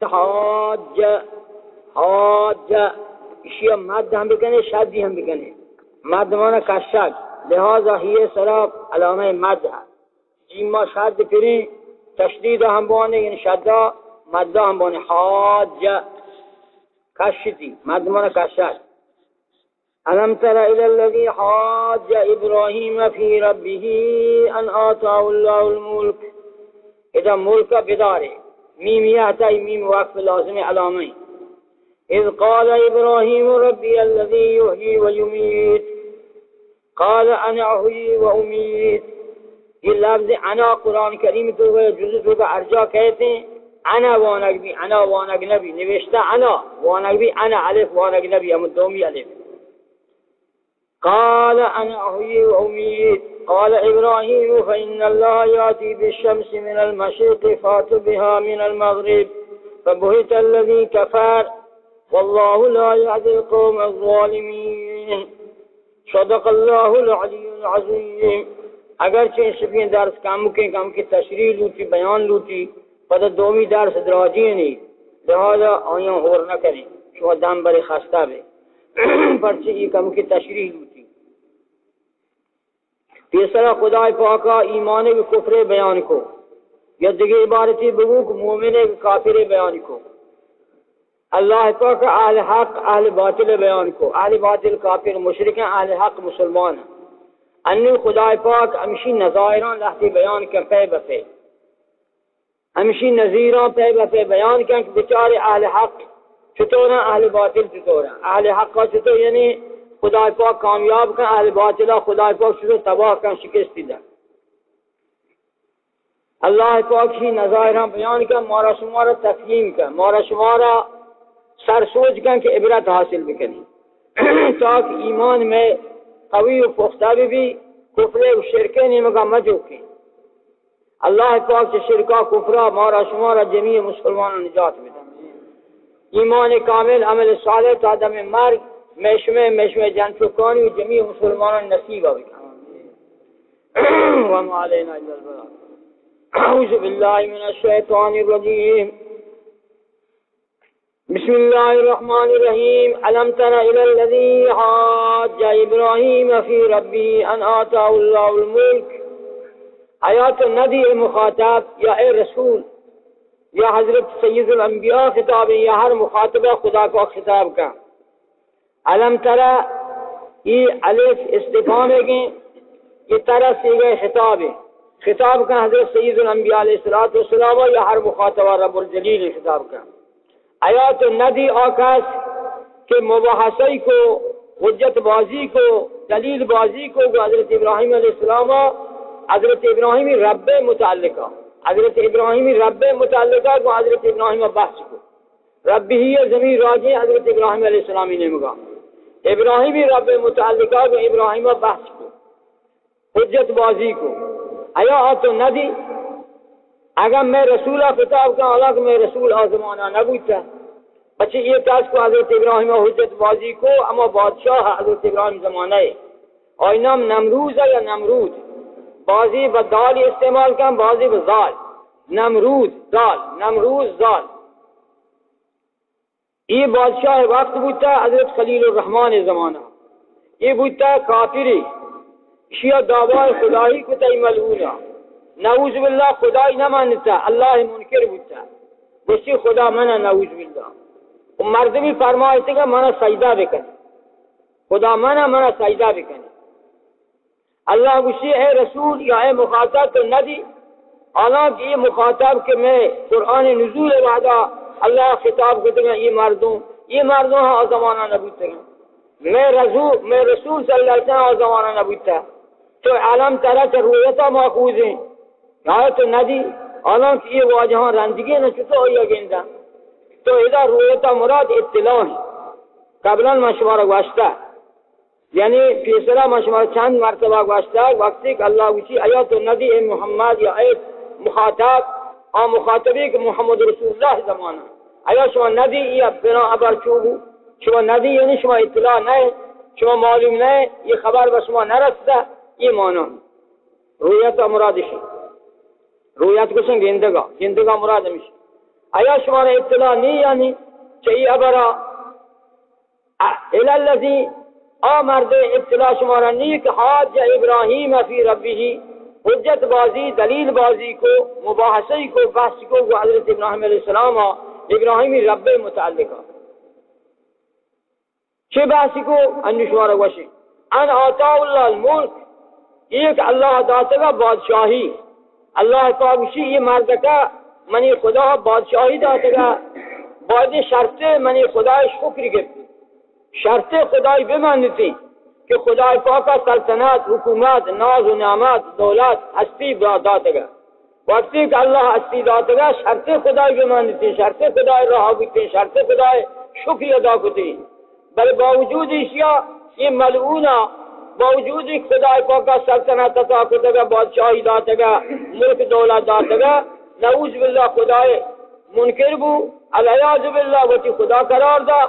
حاج حاج اشیا مد هم بکنه شدی هم بکنه. مد مانا کشک لہذا ہی سراب علامه مد ہے. جیما شد کریں تشدید هم بانه یعنی شدا مد هم بانه. حاج کشتی مد مانا کشک. ألم تر إلى الذي حاج إبراهيم في ربه أن آتاه الله الملك. إذا ملك بداره ميم يأتي ميم وقف لازم علامي. إذ قال إبراهيم ربي الذي يحيي ويميت قال أنا أحيي وأميت. یہ لفظ انا قرآن کریم تو جزء تو کا ارجا کہتے ہیں. انا وانگبی انا وانگنبی نوشتہ انا وانگبی انا الف وانگنبی ام دومی الف. قال أنا أحيي وأميت. قال إبراهيم فإن الله يأتي بالشمس من المشرق فأت بها من المغرب فبهت الذي كفر والله لا يهدي القوم الظالمين. صدق الله العلي العظيم. اگرچہ شفین درس کام کی تشریح لوٹی بیان لوٹی پتہ دومی درس دراجی نہیں لہذا آیاں غور نہ کریں شما دم بر خستہ بے پرچہ یہ کام کی تشریح لوٹی. تیسرا خدای پاکا ایمان کے کفر بیان کو یا دیگر عبارتی بگو کہ مومن کے کافر بیان کو. اللہ پاک اہل حق اہل باطل بیان کو. اہل باطل کافر مشرک ہیں اہل حق مسلمان ہیں. ان خدای پاک ہمشی نظائران لحظی بیان کن پہ بپے ہمشی نظیران پہ بپے بیان کن کہ بچارے اہل حق چطور ہیں اہل باطل چطور ہیں. اہل حق کا چطور یعنی خدای پاک کامیاب کن اہل باطلہ خدای پاک چطور تباہ کن شکستی دن. اللہ پاک ہی نظائران بیان کن مارا شمارا تفہیم کن مارا شمارا سر سوچ کن کہ عبرت حاصل بکنی تاکہ ایمان میں قوی و پختہ بھی کفر و شرکے نہیں مگا مجھو کی. اللہ پاک سے شرکہ کفرہ مارا شمارا جمیع مسلمان نجات بدن. ایمان کامل عمل صالح تا دم مرگ میشمے جن چکانی و جمیع مسلمان نصیب بکن. وما علینا الا البلاغ. اعوذ باللہ من الشیطان الرجیم. بسم الله الرحمن الرحيم. ألم تر إلى الذي حاج إبراهيم في ربه أن آتاه الله الملك. آیات ندی مخاطب یا اے رسول یا حضرت سید الانبیاء خطاب یا ہر مخاطبہ خدا کو خطاب کا. علم ترى یہ الف استفہام ہے کہ یہ طرح سے گئے خطاب کا حضرت سید الانبیاء علیہ السلام یا ہر مخاطبہ رب الجلیل خطاب کا. آیات ندی آکاس کے مباحثی کو حجت بازی کو دلیل بازی کو حضرت ابراہیم علیہ السلام حضرت ابراہیم رب متعلقہ کو حضرت ابراہیم بحث کو رب ہی زمین راجی حضرت ابراہیم علیہ السلامی نے مگا ابراہیمی رب متعلقہ کو ابراہیم بحث کو حجت بازی کو. آیات ندی اگر میں رسولہ خطاب کا اللہ کہ میں رسول آزمانہ نبوتا بچے یہ تاز کو حضرت ابراہیم حجت بازی کو اما بادشاہ حضرت ابراہیم زمانہ ہے اور نام نمروز ہے یا نمرود بازی بدال استعمال کا بازی بزال نمروز زال یہ بادشاہ وقت بوتا حضرت خلیل الرحمن زمانہ یہ بوتا کافری شیعہ دعوی خدایی کو تی ملعونہ نعوذ باللہ خدای نہ مانتا اللہ منکر بوتا بسی خدا منع نعوذ باللہ مردمی فرمائے کہ منع سجدہ بکن خدا منع سجدہ بکن. اللہ گوشی اے رسول یا اے مخاطب تو نہ دی حالانکہ یہ مخاطب کہ میں قرآن نزول وعدہ اللہ خطاب کو دیں یہ مردوں ہاں زمانہ نبوتا میں رسول صلی اللہ علیہ وسلم زمانہ نبوتا تو عالم طرح سے رویتہ ماخوذ ہیں آیت ندی حالانکہ یہ واجہاں رندگی نہ چطور ہوئی گیندہ تو ادھا رویتہ مراد اطلاع ہے. قبلا مشمار گواشتہ یعنی تیسرا مشمار چند مرتبہ گواشتہ وقتی کہ اللہ وچی آیت ندی اے محمد یا اے مخاطب اور مخاطبی کہ محمد رسول اللہ زمانہ آیت شما ندی یا بنا عبر چوبو شما ندی یعنی شما اطلاع نہیں شما معلوم نہیں یہ خبر بشما نرستا یہ معنی رویت مرادشی رویت کو سن گندگا مراد ہمیشہ آیا شما را اطلاع نی یعنی چه ای ابرا الالذی آمرد اطلاع شما را نی که حاج ابراهیم فی ربه حجت بازی دلیل بازی کو مباحثه کو بحث کو و حضرت ابراهیم علیہ السلام ابراهیمی رب متعلقہ چه بحثی کو ان شما را وشی ان آتا اللہ الملک ایک اللہ داتا کا بادشاہی اللہ پاکشی یہ مرد کا منی خدا بادشاہی داتا کا بعد شرط منی خدا شکر گفتی شرط خدای بمانتی کہ خدا پاک کا سلطنت حکومت ناز و نعمت دولت ہستی داتا کا وقتی کہ اللہ ہستی داتا کا شرط خدای بمانتی شرط خدای رہا بیتی شرط خدای شکر ادا کرتی بل باوجود اشیاء یہ ملعونہ باوجود خدا پاک کا سلطنت عطا کرتا گا بادشاہی داتا گا ملک دولت داتا گا نعوذ باللہ خدای منکر بو العیاذ باللہ وتی خدا قرار دا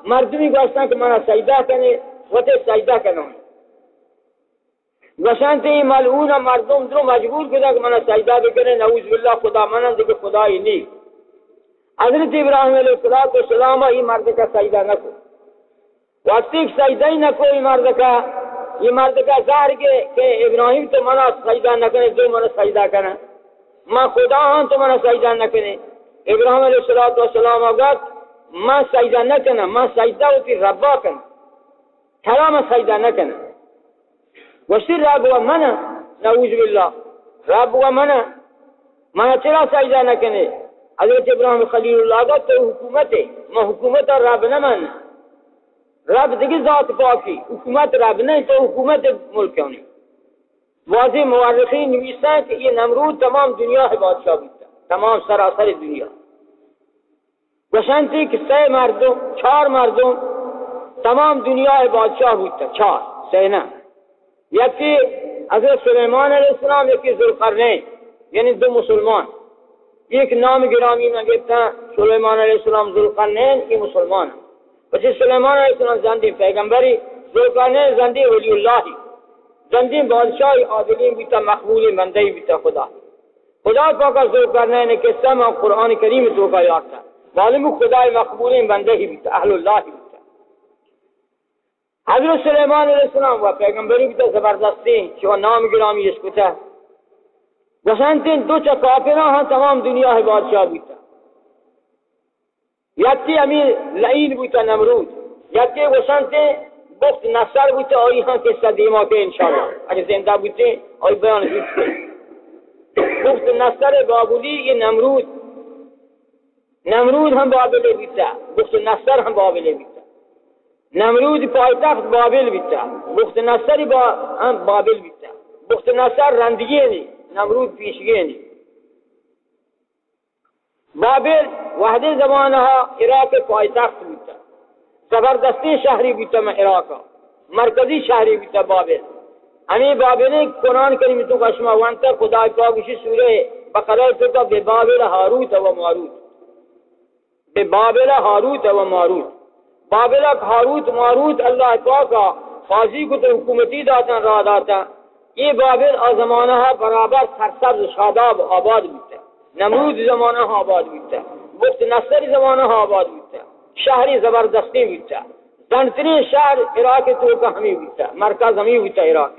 مردمی گوشتن کہ منا سجدہ کنے وتی سجدہ کنو گوشتن تی ملعون مردم درو مجبور کدا کہ منا سجدہ بکنے نعوذ باللہ خدا منا دیکھ خدای نی حضرت ابراہیم علیہ السلام یہ مرد کا سجدہ نہ کو وقتی سجدہ ہی نہ کوئی مرد کا یہ مرد کا ظاہر کہ ابراہیم تو منا سجدہ نہ کرے جو منا سجدہ کرنا میں خدا ہوں تو منا سجدہ نہ کرے ابراہیم علیہ السلام وقت میں سجدہ نہ کرنا میں سجدہ ہوتی ربا کرنا تھرا میں سجدہ نہ کرنا وشی رب و منا نعوذ باللہ رب و منا چرا سجدہ نہ کرے حضرت ابراہیم خلیل اللہ کا تو حکومت ہے میں حکومت اور رب نہ ماننا رب دیگه ذات پاکی حکومت رب نہیں تو حکومت ملک کیوں نہیں واضح مورخین نویسن کہ یہ نمرود تمام دنیا ہے بادشاہ بودتا تمام سراسر دنیا وشنتی کہ 4 مردم تمام دنیا ہے بادشاہ بودتا 4 سینا یکی حضرت سلیمان علیہ السلام یکی ذوالقرنین یعنی 2 مسلمان ایک نام گرامی میں گفتا سلیمان علیہ السلام ذوالقرنین یہ مسلمان پچھے سلیمان علیہ السلام زندی پیغمبری ذوالقرنین زندی ولی اللہ زندی بادشاہی عادلین بیتا مقبول بندی بیتا خدا پاکا ذوالقرنین کے سمع قرآن کریم تو کا یاد تھا معلوم خدا مقبول بندی بیتا اہل اللہ بیتا حضرت سلیمان علیہ السلام و پیغمبری بیتا زبردستی شو نام گرامی اس کو تھا وسنتین 2 کافران ہاں تمام دنیا ہے بادشاہ بیتا یکی امیر لعین بودتا نمرود یکی وسنتے بخت نصر بودتا آئی ہاں قصہ دیما کے انشاءاللہ اگر زندہ بودتے آئی بیان بودتے بخت نصر بابلی یہ نمرود ہم بابل بودتا بخت نصر ہم بابل بودتا نمرود پایتخت بابل بودتا بخت نصر ہم بابل بودتا بخت نصر رندگی نہیں نمرود پیشگی نہیں بابل وحدی زمانہ عراق پایتخت بودتا زبردستی شہری بودتا میں عراق مرکزی شہری بودتا بابل ہمیں بابل قرآن کریم تو کشما وانتا خدا پاکشی سورہ بقرہ تو بے بابل ہاروت و ماروت بے بابل ہاروت و ماروت بابل ہاروت ماروت اللہ پاکا خاضی کو تو حکومتی داتا را داتا یہ بابل زمانہ برابر سرسبز شاداب آباد بودتا نمرود زمانہ آباد بودتا بخت نصر زمانہ آباد بودتا شہری زبردستی بودتا زنترین شہر عراق تو کا ہمیں بودتا مرکز ہمیں بودتا عراق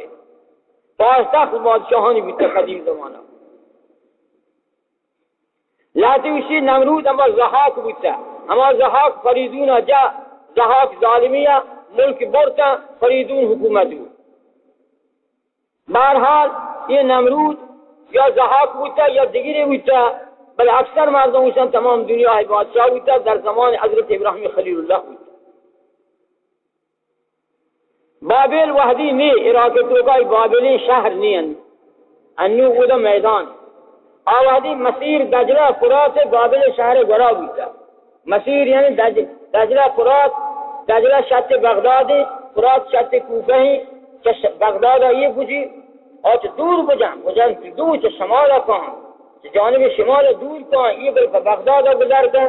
پایتخت بادشاہانی بودتا قدیم زمانہ لاتی اسی نمرود اما زحاک بودتا اما زحاک فریدون جا زحاک ظالمیہ ملک برتا فریدون حکومت بود بہرحال یہ نمرود یا زحاک بودتا یا دیگری بودتا بل اکثر مردم ایشان تمام دنیا ہے بادشاہ بودتا در زمان حضرت ابراہیم خلیل اللہ بودتا بابل وحدی نی عراق تو کا بابلی شہر نی انو اودا میدان آوادی مسیر دجلہ فرات بابل شہر گرا بودتا مسیر یعنی دجلہ فرات دجلہ شط بغداد فرات شط کوفہ ہی بغداد یہ بجی اور دور بجان دور شمال کہاں جانب شمال دور کہاں یہ بغداد گزر کر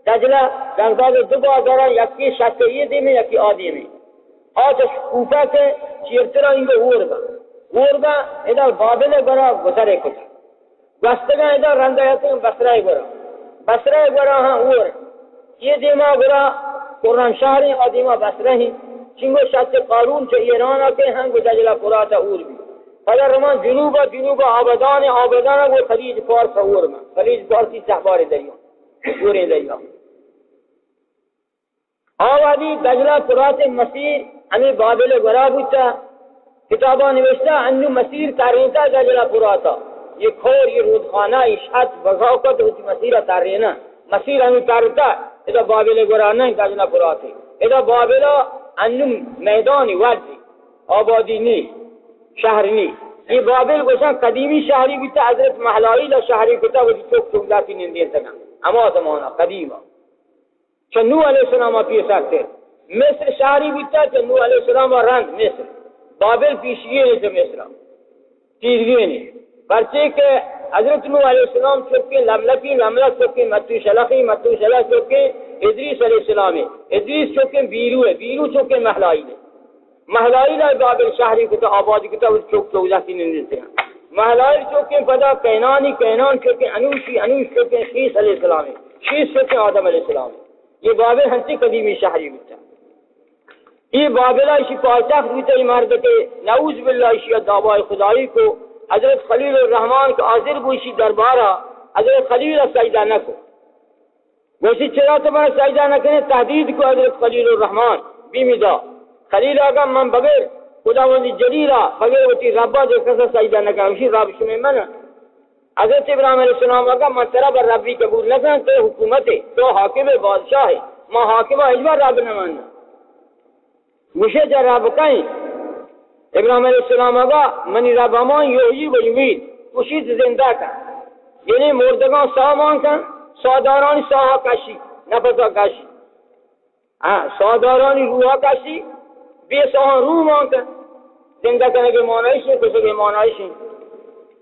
دجلہ بغداد دو بازار یکی شط یہ دی میں یکی آدی میں اور کوفہ کے چیرترا ان کو وربا ادھر بابل گرا گزرے کتا بستگا ادھر رندہ ہے بسرائے گرا بصره گرا ها اور یہ دیما گرا قرآن شهر آدیما بصره ہیں چنگو شخص قارون چه ایران آکے ہیں گو دجلہ فرات اور بھی فلا رمان جنوب آبادان گو خلیج فارس اور میں خلیج فارسی صحبار دریا اور دریا آوادی دجلہ فرات مسیر ہمیں بابل گرا بوتا کتابہ نوشتا انو مسیر تارینتا دجلہ فراتا یہ کھور یہ رودخانہ یہ شہد بغاوکت ہوتی مسیرہ تارینا مسیر ہمیں تارتا اذا بابل گرا نہیں دجلہ فراتی اذا بابل انو میدانی وردی آبادی نی شهر نی یہ بابل گوشن قدیمی شہری بیتا حضرت محلائی شہری کتا وہ چوک چوکداتی نندین تکا اما زمانہ قدیمہ چنو علیہ السلام پیش سکتے مصر شہری بیتا چنو علیہ السلام رنگ مصر بابل پیشیے نہیں تو مصر چیزگی نہیں پرچے کہ حضرت نو علیہ السلام چوکے لملہ چوکے متو شلح چوکے ادریس علیہ السلام ادریس چوکے بیرو چوکے محلائی لا بابل شہری کتا آبادی کتا وہ چوک چوکداتی نندین تکا محلائی چوکے پدا کینان چوکے انوش چوکے شیس علیہ السلام شیس چوکے آدم علیہ السلام یہ بابل ہنسی قدیمی شہری بیتا یہ بابلہ اسی پایتخت بیتا عمارت کے نعوذ باللہ اسی دعوی خدایی کو حضرت خلیل الرحمن کو حاضر کو اسی دربارہ حضرت خلیل سجدہ نہ کو ویسی چرا تمہارا سجدہ نہ کریں تحدید کو حضرت خلیل الرحمن بیمیدہ خلیل آگا من بغیر خداوندی جلیلہ بغیر ہوتی ربا جو کسا سجدہ نہ کریں اسی رب شمی من حضرت ابراہیم علیہ السلام آگا من ترہ بر ربی قبول نہ کریں تو حکومت ہے تو حاکم بادشاہ ہے ما حاکمہ اجبار رب نہ ماننا مجھے جا رب کہیں ابراہیم علیہ السلام آگا منی رب امان یوہی و یمید کشید زندہ کا یعنی مردگان سا مان کن سادارانی ساہا کشی نفسا کشی سادارانی روحا کشی بے ساہا روح مان کن زندہ کرنے کے معنیش ہیں کسی کے معنیش ہیں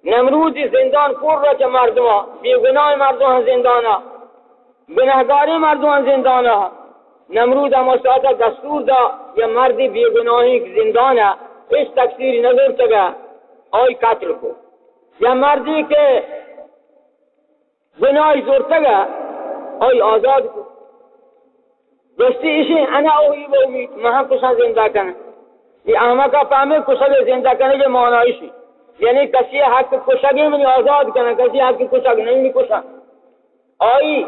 نمرود زندان پر را چا مردوان بے گناہ مردوان زندانا گناہگاری مردوان زندانا نمرود اما ساتا دستور دا یا مردی بے گناہی زندانا اس تکثیر نظر تگا آئی قتل کو یا مردی کے گناہی زور تگا آئی آزاد کو دوستی اسی انا اوہی و امید مہاں کسا زندہ کرنا یہ احمد کا پاہمیں کسا زندہ کرنے کے معنیشی یعنی کسی حق کشگی منی آزاد کرنا کسی حق کشگ نہیں کشا آئی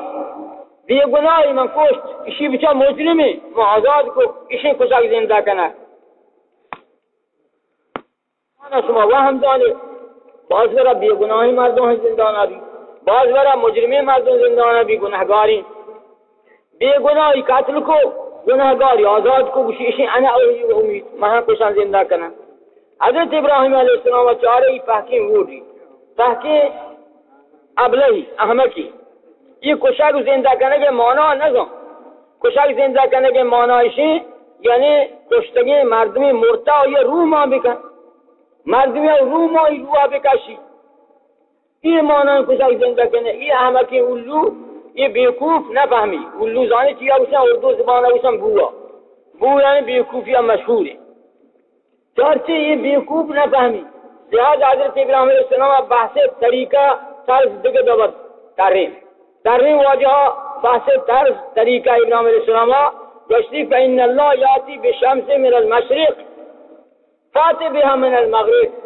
بے گناہی من کشت اسی بچا مجرمی من آزاد کو اسی کشگ زندہ کرنا شما وهم دانید باز برا بی گناهی مردم زندان بی باز برا مجرمی مردم زندان بی گناهگاری بی گناهی قتل کو گناهگاری آزاد کو بشیشی انا اولی و امید مہاں کشان زندہ کرنا حضرت ابراہیم علیہ السلام و چارے تحکیم ووڑی تحکیم ابلہی احمقی یہ کشاک زندہ کرنے کے معنی نظم کشاک زندہ کرنے کے معنی یعنی کشتگی مردمی مرتا و یہ روح ماں بکن مردمی روح ماں روح بکشی یہ معنی کشاک زندہ کرنے یہ احمقی الو یہ بیوقوف نہ فہمی الو زانی چیا اسا اردو زبانہ اسا بو یعنی بیوقوفیہ مشہور ہے چارچہ یہ بیوقوف نہ فہمی لہذا حضرت ابراہیم علیہ السلام بحث طریقہ طرز دیکھے دوبت ترین واجہ بحث طرز طریقہ ابراہیم علیہ السلام جشتی فإن اللہ یاتی بشمس من المشرق فاتح بها من المغرب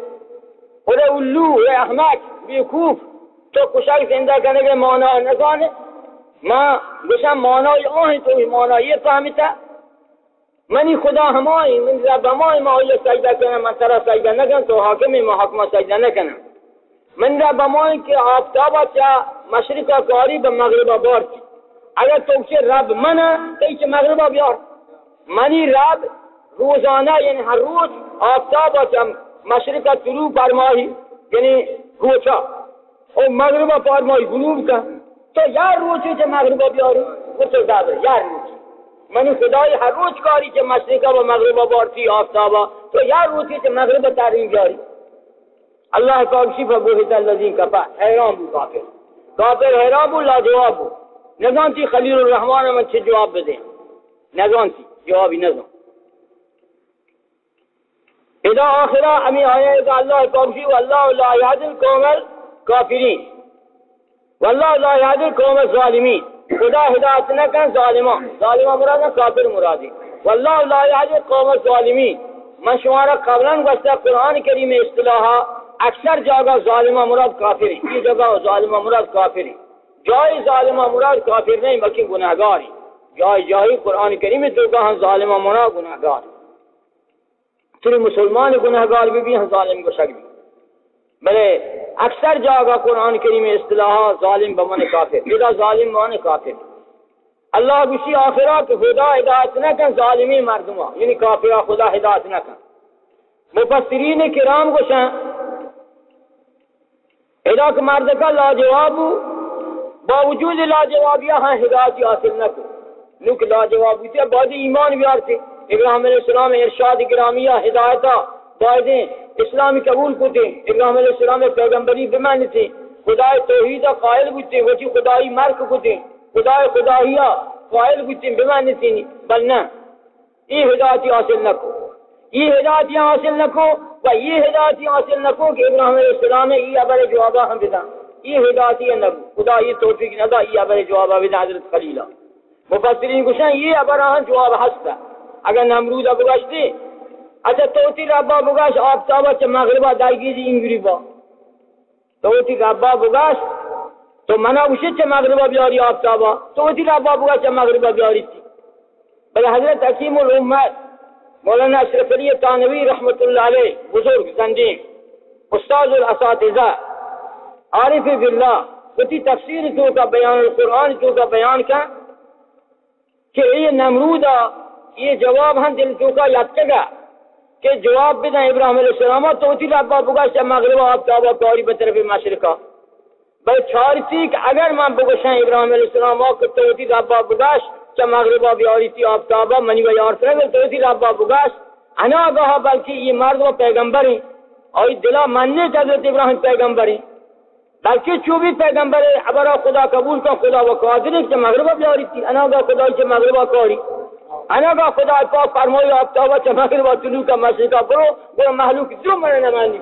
اور الو ہے احمق بیوقوف تو کشاک زندہ کرنے کے معنی نظانے ماں گشا معنی آہیں تو معنی یہ فہمتا منی خدا ہمائی من رب ہمائی ما یہ سجدہ کرنا من ترہ سجدہ نہ کرنا تو حاکم محاکمہ سجدہ نہ کرنا من رب ہمائی کہ آفتابہ چاہ مشرقہ کاری بمغربہ بار کی اگر تو اسے رب منہ تو اسے مغربہ بیار منی رب روزانہ یعنی ہر روز آفتابہ چاہ مشرقہ طلوع فرمائی یعنی روچا اور مغربہ فرمائی غروب کا تو یار روچی چاہ مغربہ بیارو وہ تو زیادہ یار روچی منی خدای ہر روز کاری چه مشرقہ و مغربہ بارتی آفتابہ تو یا روزی چه مغربہ تاریم جاری اللہ کاغشی فبوہت اللذین کفا حیران بو کافر حیران بو لا جواب بو نظانتی خلیل الرحمن من چه جواب بدیں نظانتی جوابی نظام اذا آخرہ امی آیا اذا اللہ کاغشی و اللہ لا یعدل قوم الکافرین والله لا یهدی القوم الظالمین، خدا هدایت نکن ظالمان. ظالمان مراد کافر مرادی. والله لا یهدی القوم الظالمین. من شما را قبلا گفته قرآن کریم اصطلاحا اکثر جاگا ظالمان مراد کافری، این جگہ ظالمان مراد کافری. جای ظالمان مراد کافر نہیں بلکہ گناہگاری. جای قرآن کریم تو کہاں ظالمان مراد گناہگار. صرف مسلمان گناہگار بھی ہیں ظالم کو شک بھی. بلے اکثر جاگا قرآن کریم اصطلاحا ظالم بمن کافر، جدا ظالم بمن کافر. اللہ کسی آخرہ کہ خدا ہدایت نہ کن ظالمی مردمہ، یعنی کافرہ خدا ہدایت نہ کن. مفسرین کرام کو شاہ ادا کہ مرد کا لاجواب باوجود لاجوابیہ ہاں ہدایت حاصل نہ کن. لوگ لاجواب ہوتے بعد ایمان بیار تھے. ابراہیم علیہ السلام ارشاد گرامیہ ہدایتہ بعدیں اسلامی قبول کو تھے. ابراہیم علیہ السلام پیغمبری بمان تھے. خدای توحیدہ قائل بودتے وچی خدای مرک کو تھے. خدای خدایہ قائل بودتے بمان تھے. بل نہ یہ ہدایت حاصل نہ کو. یہ ہدایت حاصل نہ کو و یہ ہدایت حاصل نہ کو کہ ابراہیم علیہ السلام نے یہ ابر جوابہ ہم بدا. یہ ہدایت نہ خدا یہ توفیق نہ دا یہ ابر جوابہ بدا حضرت خلیلہ. مفسرین کو شاہ یہ ابراہم جواب ہستا. اگر نمرود ابگاشتی اچھا توتی ربا بگاش آفتابا چه مغربا دایگیزی اینگوری با توتی ربا بگاش تو منا بوشه چه مغربا بیاری آفتابا توتی ربا بگاش چه مغربا بیاری تی. بل حضرت حکیم الامت مولانا اشرف علی تانوی رحمت اللہ علیہ بزرگ زندیم استاذ الاساتذہ عارف باللہ وتی تفسیر تو کا بیان القرآن تو کا بیان کا کہ یہ نمرودا یہ جواب ہم دل تو کا لگتے گا کہ جواب بھی دیں ابراہیم علیہ السلام تو تی ربا بگاش چا مغربا آفتابا کاری بطرف مشرقہ. بل چھارتی کہ اگر من بگشیں ابراہیم علیہ السلام تو تی ربا بگاش چا مغربا بیاری تی آفتابا منی و یار سرگل تو تی ربا بگاش انا گاہا بلکہ یہ مرد و پیغمبر ہیں اور دلا مننے حضرت ابراہیم پیغمبر ہیں بلکہ چوبی پیغمبر عبرہ خدا قبول کا خدا و قادر ہے چا مغربا بیاری تی انا گاہ خدا چا مغربا کاری انا کا خدا پاک فرمائی آفتابا چا مغربا طلوع کا مشرقہ برو محلوق جو میں نے مانی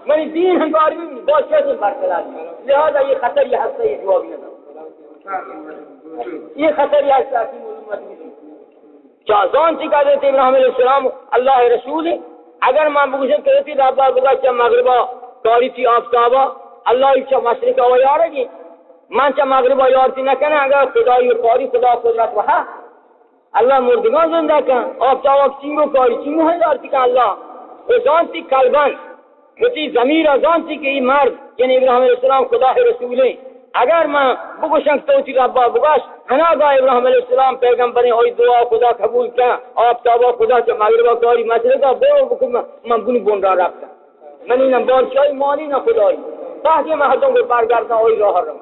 منی دین ہم کاری بھی بہت شیطن برقرار دی. لہذا یہ خطر یہ حصہ یہ جواب نہ یہ خطر یہ حصہ کی معلومات بھی چازان چی کہا دیتے ابراہیم علیہ السلام اللہ رسول ہے. اگر ماں بگوشن کہتی رابا گزا چا مغربا کاری تھی آفتابا اللہ چا مشرقہ و یارگی من چا مغربا یارتی نہ کہنا اگر خدای کاری خدا قدرت وہا اللہ مردگان زندہ کن آفتابا چینگو کاری چینگو ہے یارتی کن اللہ وہ زانتی قلبان وتی ضمیر زانتی کہ یہ مرد یعنی ابراہیم علیہ السلام خدا رسول ہے. اگر میں بگوشن توتی ربا بگاش ہنا گا ابراہیم علیہ السلام پیغمبر اور دعا خدا قبول کیا آفتابا خدا چا مغربا کاری مشرقہ برو بکن من بنی بون را رکھتا منی نہ بادشاہی مانی نہ خدایی تاکہ میں حدوں کو برگرداں وہی راہ رہا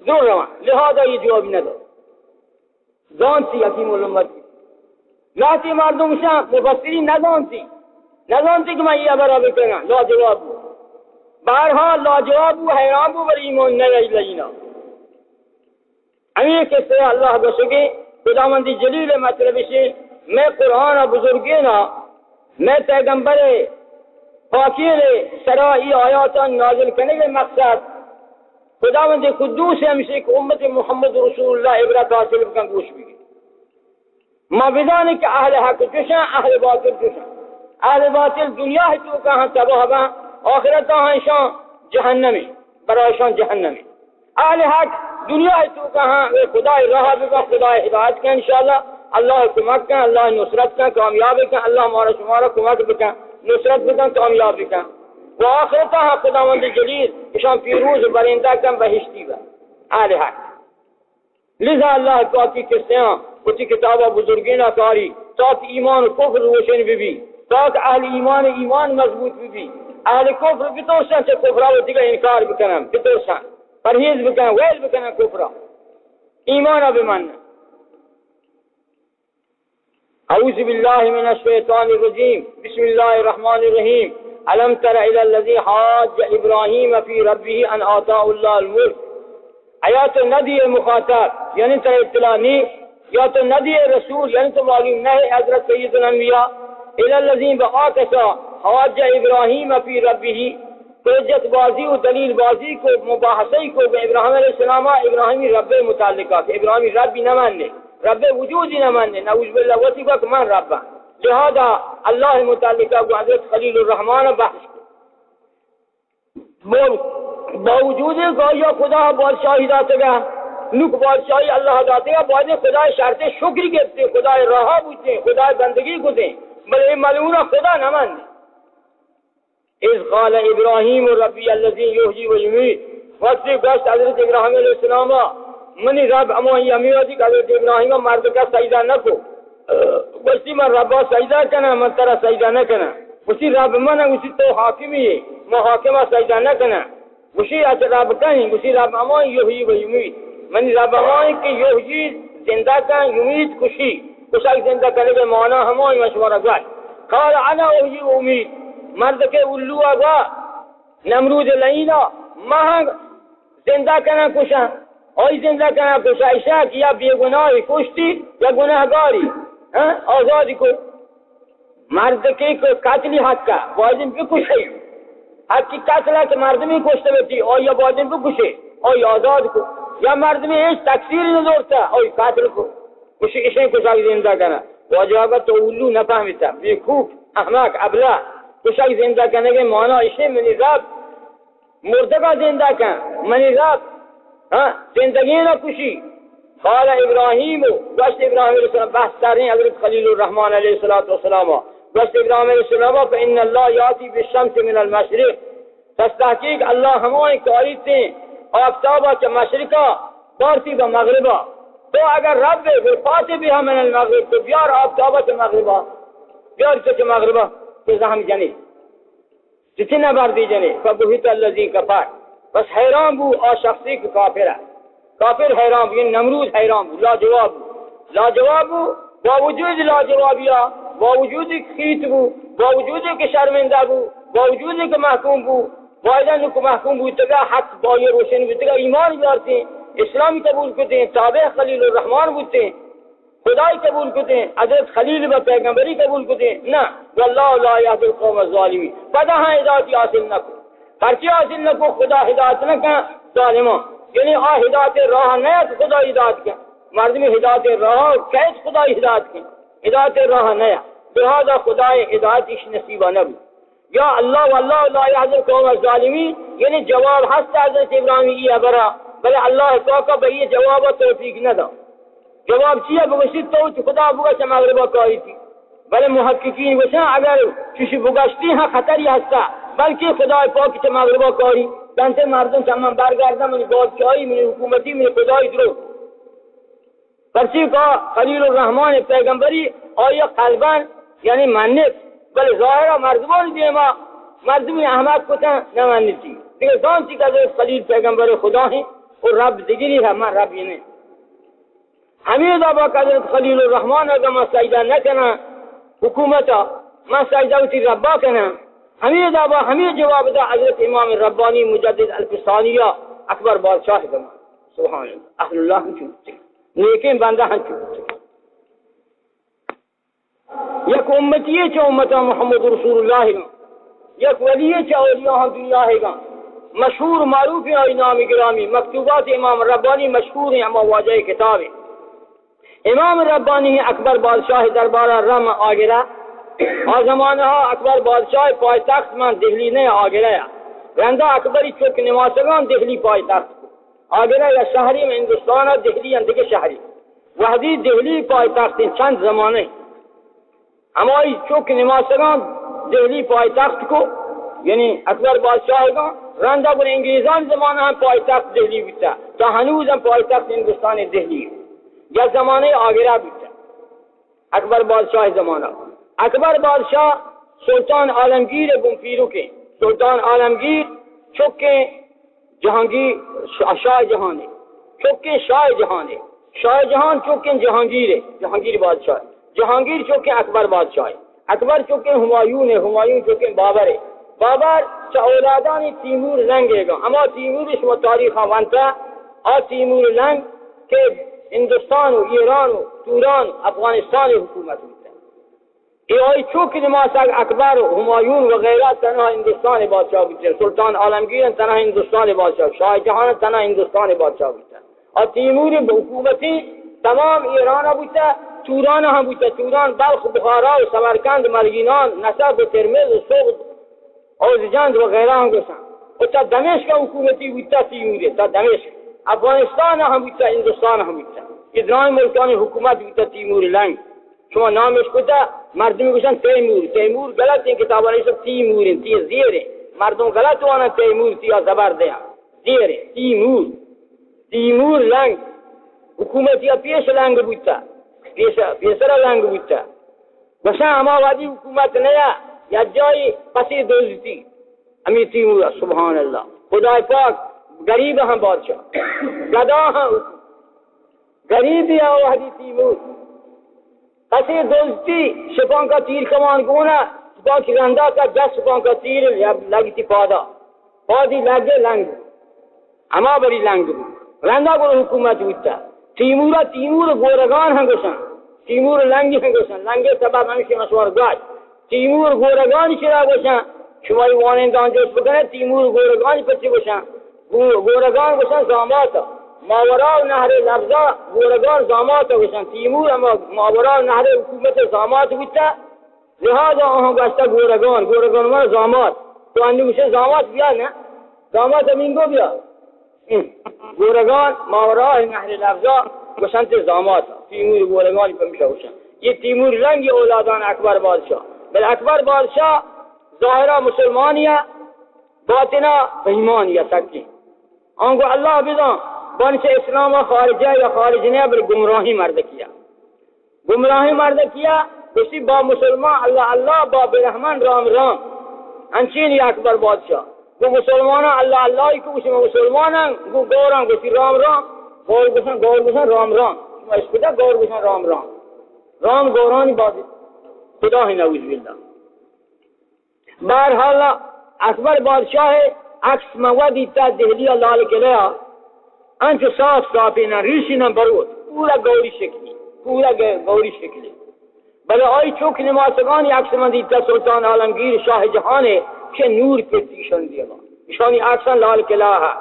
زور رہا. لہذا یہ جواب نہ دو زانتی حکیم الامت لاتی مردم شاہ مفسرین نزانتی کہ میں یہ ابرا بکنا لا جواب ہوں بہرحال لا جواب ہوں حیران ہوں بر ایمان نہیں لینا. امیر کے سے اللہ بسکے خداوندی جلیل مطلب سے میں قرآن بزرگینا میں پیغمبر فاکیر سرائی آیات نازل کرنے کے مقصد خداوند قدوس ہمشے کہ امت محمد رسول اللہ عبرت حاصل بکن گوش بھی ما بدانے کہ اہل حق جوشاں اہل باطل جوشاں. اہل باطل دنیا ہے تو کہاں تباہ با آخرت ہاں شان جہنم برایشان جہنم. اہل حق دنیا ہے تو کہاں خدا راہ بکا خدا ہدایت کا انشاءاللہ اللہ کمک کا اللہ نصرت کا کامیاب کا اللہ ہمارا شمارا کمک بکا نصرت بکا کامیاب بکا و آخرت ہاں خداوند جلیل شان پیروز برندہ کم بہشتی با اہل حق. لذا اللہ پاکی کسیاں اسی کتابہ بزرگینہ کاری تاکہ ایمان و کفر روشن بھی تاکہ اہل ایمان مضبوط بھی اہل کفر بتوسن سے کفرہ و دیگر انکار بکنم بتوسن پرہیز بکنم ویل بکنم کفرہ ایمانہ بمن. اعوذ باللہ من الشیطان الرجیم بسم اللہ الرحمن الرحیم علم تر الى الذی حاج ابراہیم فی ربہ ان آتاہ اللہ الملک. آیات ندی مخاطب یعنی تر اطلاع نہیں یا تو ندی رسول یعنی تو معلوم نہ ہے حضرت سید الانبیاء الى الذین بآکسا حاج ابراہیم فی ربہ حجت بازی و دلیل بازی کو مباحثه کو به ابراهیم علیه السلام ابراهیمی رب متعلقه که ابراهیمی ربی نمانده رب وجودی نمانده نعوذ بالله وصفه که من ربم لہذا اللہ متعلقہ کو حضرت خلیل الرحمن بحث باوجود کہ یا خدا بادشاہی داتے گا نک بادشاہی اللہ داتے گا بعد خدا شرط شکری کرتے خدا راہ بوتے خدا بندگی کو دیں بلے ملعون خدا نہ مان اذ قال ابراہیم ربی الذی یحیی و یمیت وقت گشت حضرت ابراہیم علیہ السلام منی رب اما یمیتی حضرت ابراہیم مرد کا سجدہ نہ کو وسی من ربا سجدہ کنا من ترا سجدہ نہ کنا وسی رب من وسی تو حاکمی ہے محاکمہ سجدہ نہ کنا وسی رب کہیں وسی رب اما یحیی و یمیت من رب اما کہ یحیی زندہ کا یمیت خوشی خوشی زندہ کرنے کے معنی ہمیں مشورہ گا قال انا احیی و امیت مرد کے الو آگا نمرود لینا مہنگ زندہ کنا کشا اور زندہ کنا کشا ایشا کیا بے گناہی کشتی یا گناہگاری آزادی کو مرد کے قاتلی حق کا واجب بھی کشے حق کی قاتل ہے کہ مرد میں کشتے بیٹی اور یا واجب بھی کشے اور آزاد کو یا مرد میں ایک تقصیر نظر تھا اور قاتل کو کشی اسے کشا زندہ کرنا واجب تو الو نہ فهمتا بیوقوف احمق ابلہ کشا زندہ کرنے کے معنی اسے منی رب مردہ کا زندہ کر منی رب زندگی نہ کشی قال ابراہیم وشت ابراہیم علیہ السلام بحث کر رہے ہیں حضرت خلیل الرحمن علیہ السلام وشت ابراہیم علیہ السلام فإن اللہ یاتی بالشمس من المشرق پس تحقیق اللہ ہمیں کاری تھے آفتابہ کے مشرقہ بارتی با مغربہ تو اگر رب فاتے بھی من المغرب تو بیار آفتابہ کے مغربہ بیار کے مغربہ تو زہم جنی جتنا بار دی جنے فبہت الذی کفر بس حیران بو آ شخصی کو کافر ہے کافر حیران بو نمرود حیران بو لاجواب بو باوجود لاجوابیہ باوجود خیت بو باوجود کہ شرمندہ بو باوجود کہ محکوم بو وائدن کو محکوم بو تگا حق بایر روشن بو تگا ایمان بیارتے اسلامی قبول کرتے ہیں تابع خلیل الرحمن بوتے ہیں خدای قبول کرتے ہیں حضرت خلیل و پیغمبری قبول کرتے ہیں نہ واللہ لا یهدی القوم الظالمین پتہ ہے ہدایت حاصل نہ کو ہرچی حاصل نہ کو خدا ہدایت نہ کا ظالموں یعنی ہدایت راہ نہ خدا ہدایت کا مرد میں ہدایت راہ کیس خدا ہدایت کی ہدایت راہ نیا لہذا خدا ہدایت اس نصیبہ نہ یا اللہ واللہ لا یهدی القوم الظالمین یعنی جواب ہست حضرت ابراہیم یہ برا بلے اللہ تو بھئی جواب توفیق نہ دا جواب چیئے بگشت تو خدا بگشت مغربہ کاری تھی بلے محققین وشاں اگر چوشی بگشتی ہاں خطری ہستا بلکہ خدا پاک چھ مغربہ کاری دانتے مردم تمام برگردن منی بادشاہی منی حکومتی منی خدای درو پرچی کا خلیل الرحمن پیغمبری آیا قلبان یعنی منت بلے ظاہرہ مردمان دیما مردمی احمد کتا نمانتی دیکھے کون سی کہ خلیل پیغمبر خدا ہیں اور رب دیگری ہے من رب یہ نہیں ہمیں دعویٰ کہ حضرت خلیل الرحمن اگر میں سجدہ نہ کنا حکومتا میں سجدہ ہوتی ربا کنا ہمیں دعویٰ ہمیں جواب دا حضرت امام ربانی مجدد الفسانیہ اکبر بادشاہ زمان سبحان اللہ اہل اللہ ہم چونتے نیکیں بندہ ہم چونتے یک امتیے چا امتا محمد رسول اللہ یک ولیے چا اولیاء ہم دنیا ہے گا مشہور معروف ہے نام گرامی مکتوبات امام ربانی مشہور ہیں اما واجہ کتاب ہے امام ربانی اکبر بادشاہ دربارہ رم آگرہ اور زمانہ اکبر بادشاہ پای تخت من دہلی نے آگرہ رندہ اکبری چوک نواسگان دہلی پای تخت کو آگرہ یا شہری میں ہندوستان ہے دہلی اندھے شہری وحدی دہلی پای تخت چند زمانے ہماری چوک نواسگان دہلی پای تخت کو یعنی اکبر بادشاہ کا رندہ بن انگریزان زمانہ ہم پای تخت دہلی بیتا تا ہنوز ہم پای تخت ہندوستان دہلی یا زمانے آگرہ بیتا اکبر بادشاہ زمانہ اکبر بادشاہ سلطان عالمگیر بنفیرو کے سلطان عالمگیر چکے جہانگیر شاہ جہان ہے چکے شاہ جہان ہے شاہ جہان چکے جہانگیر ہے جہانگیر بادشاہ جہانگیر چکے اکبر بادشاہ اکبر چکے ہمایون ہے ہمایون چکے بابر ہے بابر چا اولادانی تیمور لنگ ہے گا اما تیمور اس و تاریخ وانتا اور تیمور لنگ کے ہندوستان و ایران و توران افغانستان حکومت ہوتا ہے ای چوک نماسک اکبر و همایون و غیره تنها هندوستان بادشاه بودن، سلطان عالمگیر تنها هندوستان بادشاه، شاه جهان تنها هندوستان بادشاه بودن. و تیمور به حکومتی تمام ایران بوده، توران هم بوده، توران، بلخ، بخارا و سمرقند، ملگینان، نسب و ترمز و سوق اوزجند و غیره هم گفتن. و تا دمشق حکومتی بوده تیموری، تا دمشق. افغانستان هم بوده، هندوستان هم بوده. ادرای ملکان حکومت بوده تیمور لنگ. شما نامش بوده، مردم گوشن تیمور. تیمور غلط این کتابانه ایسا تیمورین، تی زیره. مردم غلط وانا تیمور تیا زبرده هم. زیره، تیمور. تیمور لنگ. حکومتی پیش لنگ بوده. پیسر لنگ بوده. بسا اما وادی حکومت نیا یا جای پسی دوزتی. امی تیمور سبحان الله. خدای پاک غریب هم بادشاہ. گدا هم غریبی هم وحدی تیمور. پسی دوزتی شپان کا تیر کمان گونا شپان کی رندا کا جس شپان کا تیر لگتی پادا. پادی لگے لنگ. اما بری لنگ بود. رندا کو حکومت بوده. تیمور گورگان هم گوشن. تیمور لنگی هم گوشن. لنگی سبب همیشه مشوار گاش. تیمور گورگانی چرا گوشن؟ شما وانندان جوش بکنه تیمور گورگانی پچی گوشن. گورگان گوشن زاماتا. ماورا نهر لفظا گورگان زاماتا گوشن. تیمور اما ماورا نهر حکومت زامات بوده. لہذا آنها گوشتا گورگان ما زامات. تو اندی گوشن زامات بیا نه؟ زامات امینگو بیا. گورگان ماورا نهر لفظا گوشن زامات. تیمور گورگانی پر میشه گوشن. یہ تیمور لنگ اولادان اکبر بادشاہ. بل اکبر بادشاہ ظاہرہ مسلمانیہ باطنہ بہیمانیہ سکی. آنگو اللہ بدان بان سے اسلام خارجہ یا خارجنہ بل گمراہی مرد کیا. گمراہی مرد کیا اسی با مسلمان اللہ اللہ با برحمن رام رام. انچین یا اکبر بادشاہ. گو مسلمانہ اللہ اللہ کو اسی مسلمانہ گو گوران گو سی رام رام. گور گوشن رام رام. اس کتا گور گوشن رام رام. رام گورانی بازی خدا ہی نعوذ باللہ. بہرحال اکبر بادشاہ عکس موادی تا دہلی لال قلعہ انچ صاف صافینا ریشینا برود پورا گوری شکلی بلے آئی چوک نماسگانی عکس مندی تا سلطان عالمگیر شاہ جہان کہ نور پرتیشن دیگا نشانی عکسان لال قلعہ ہے.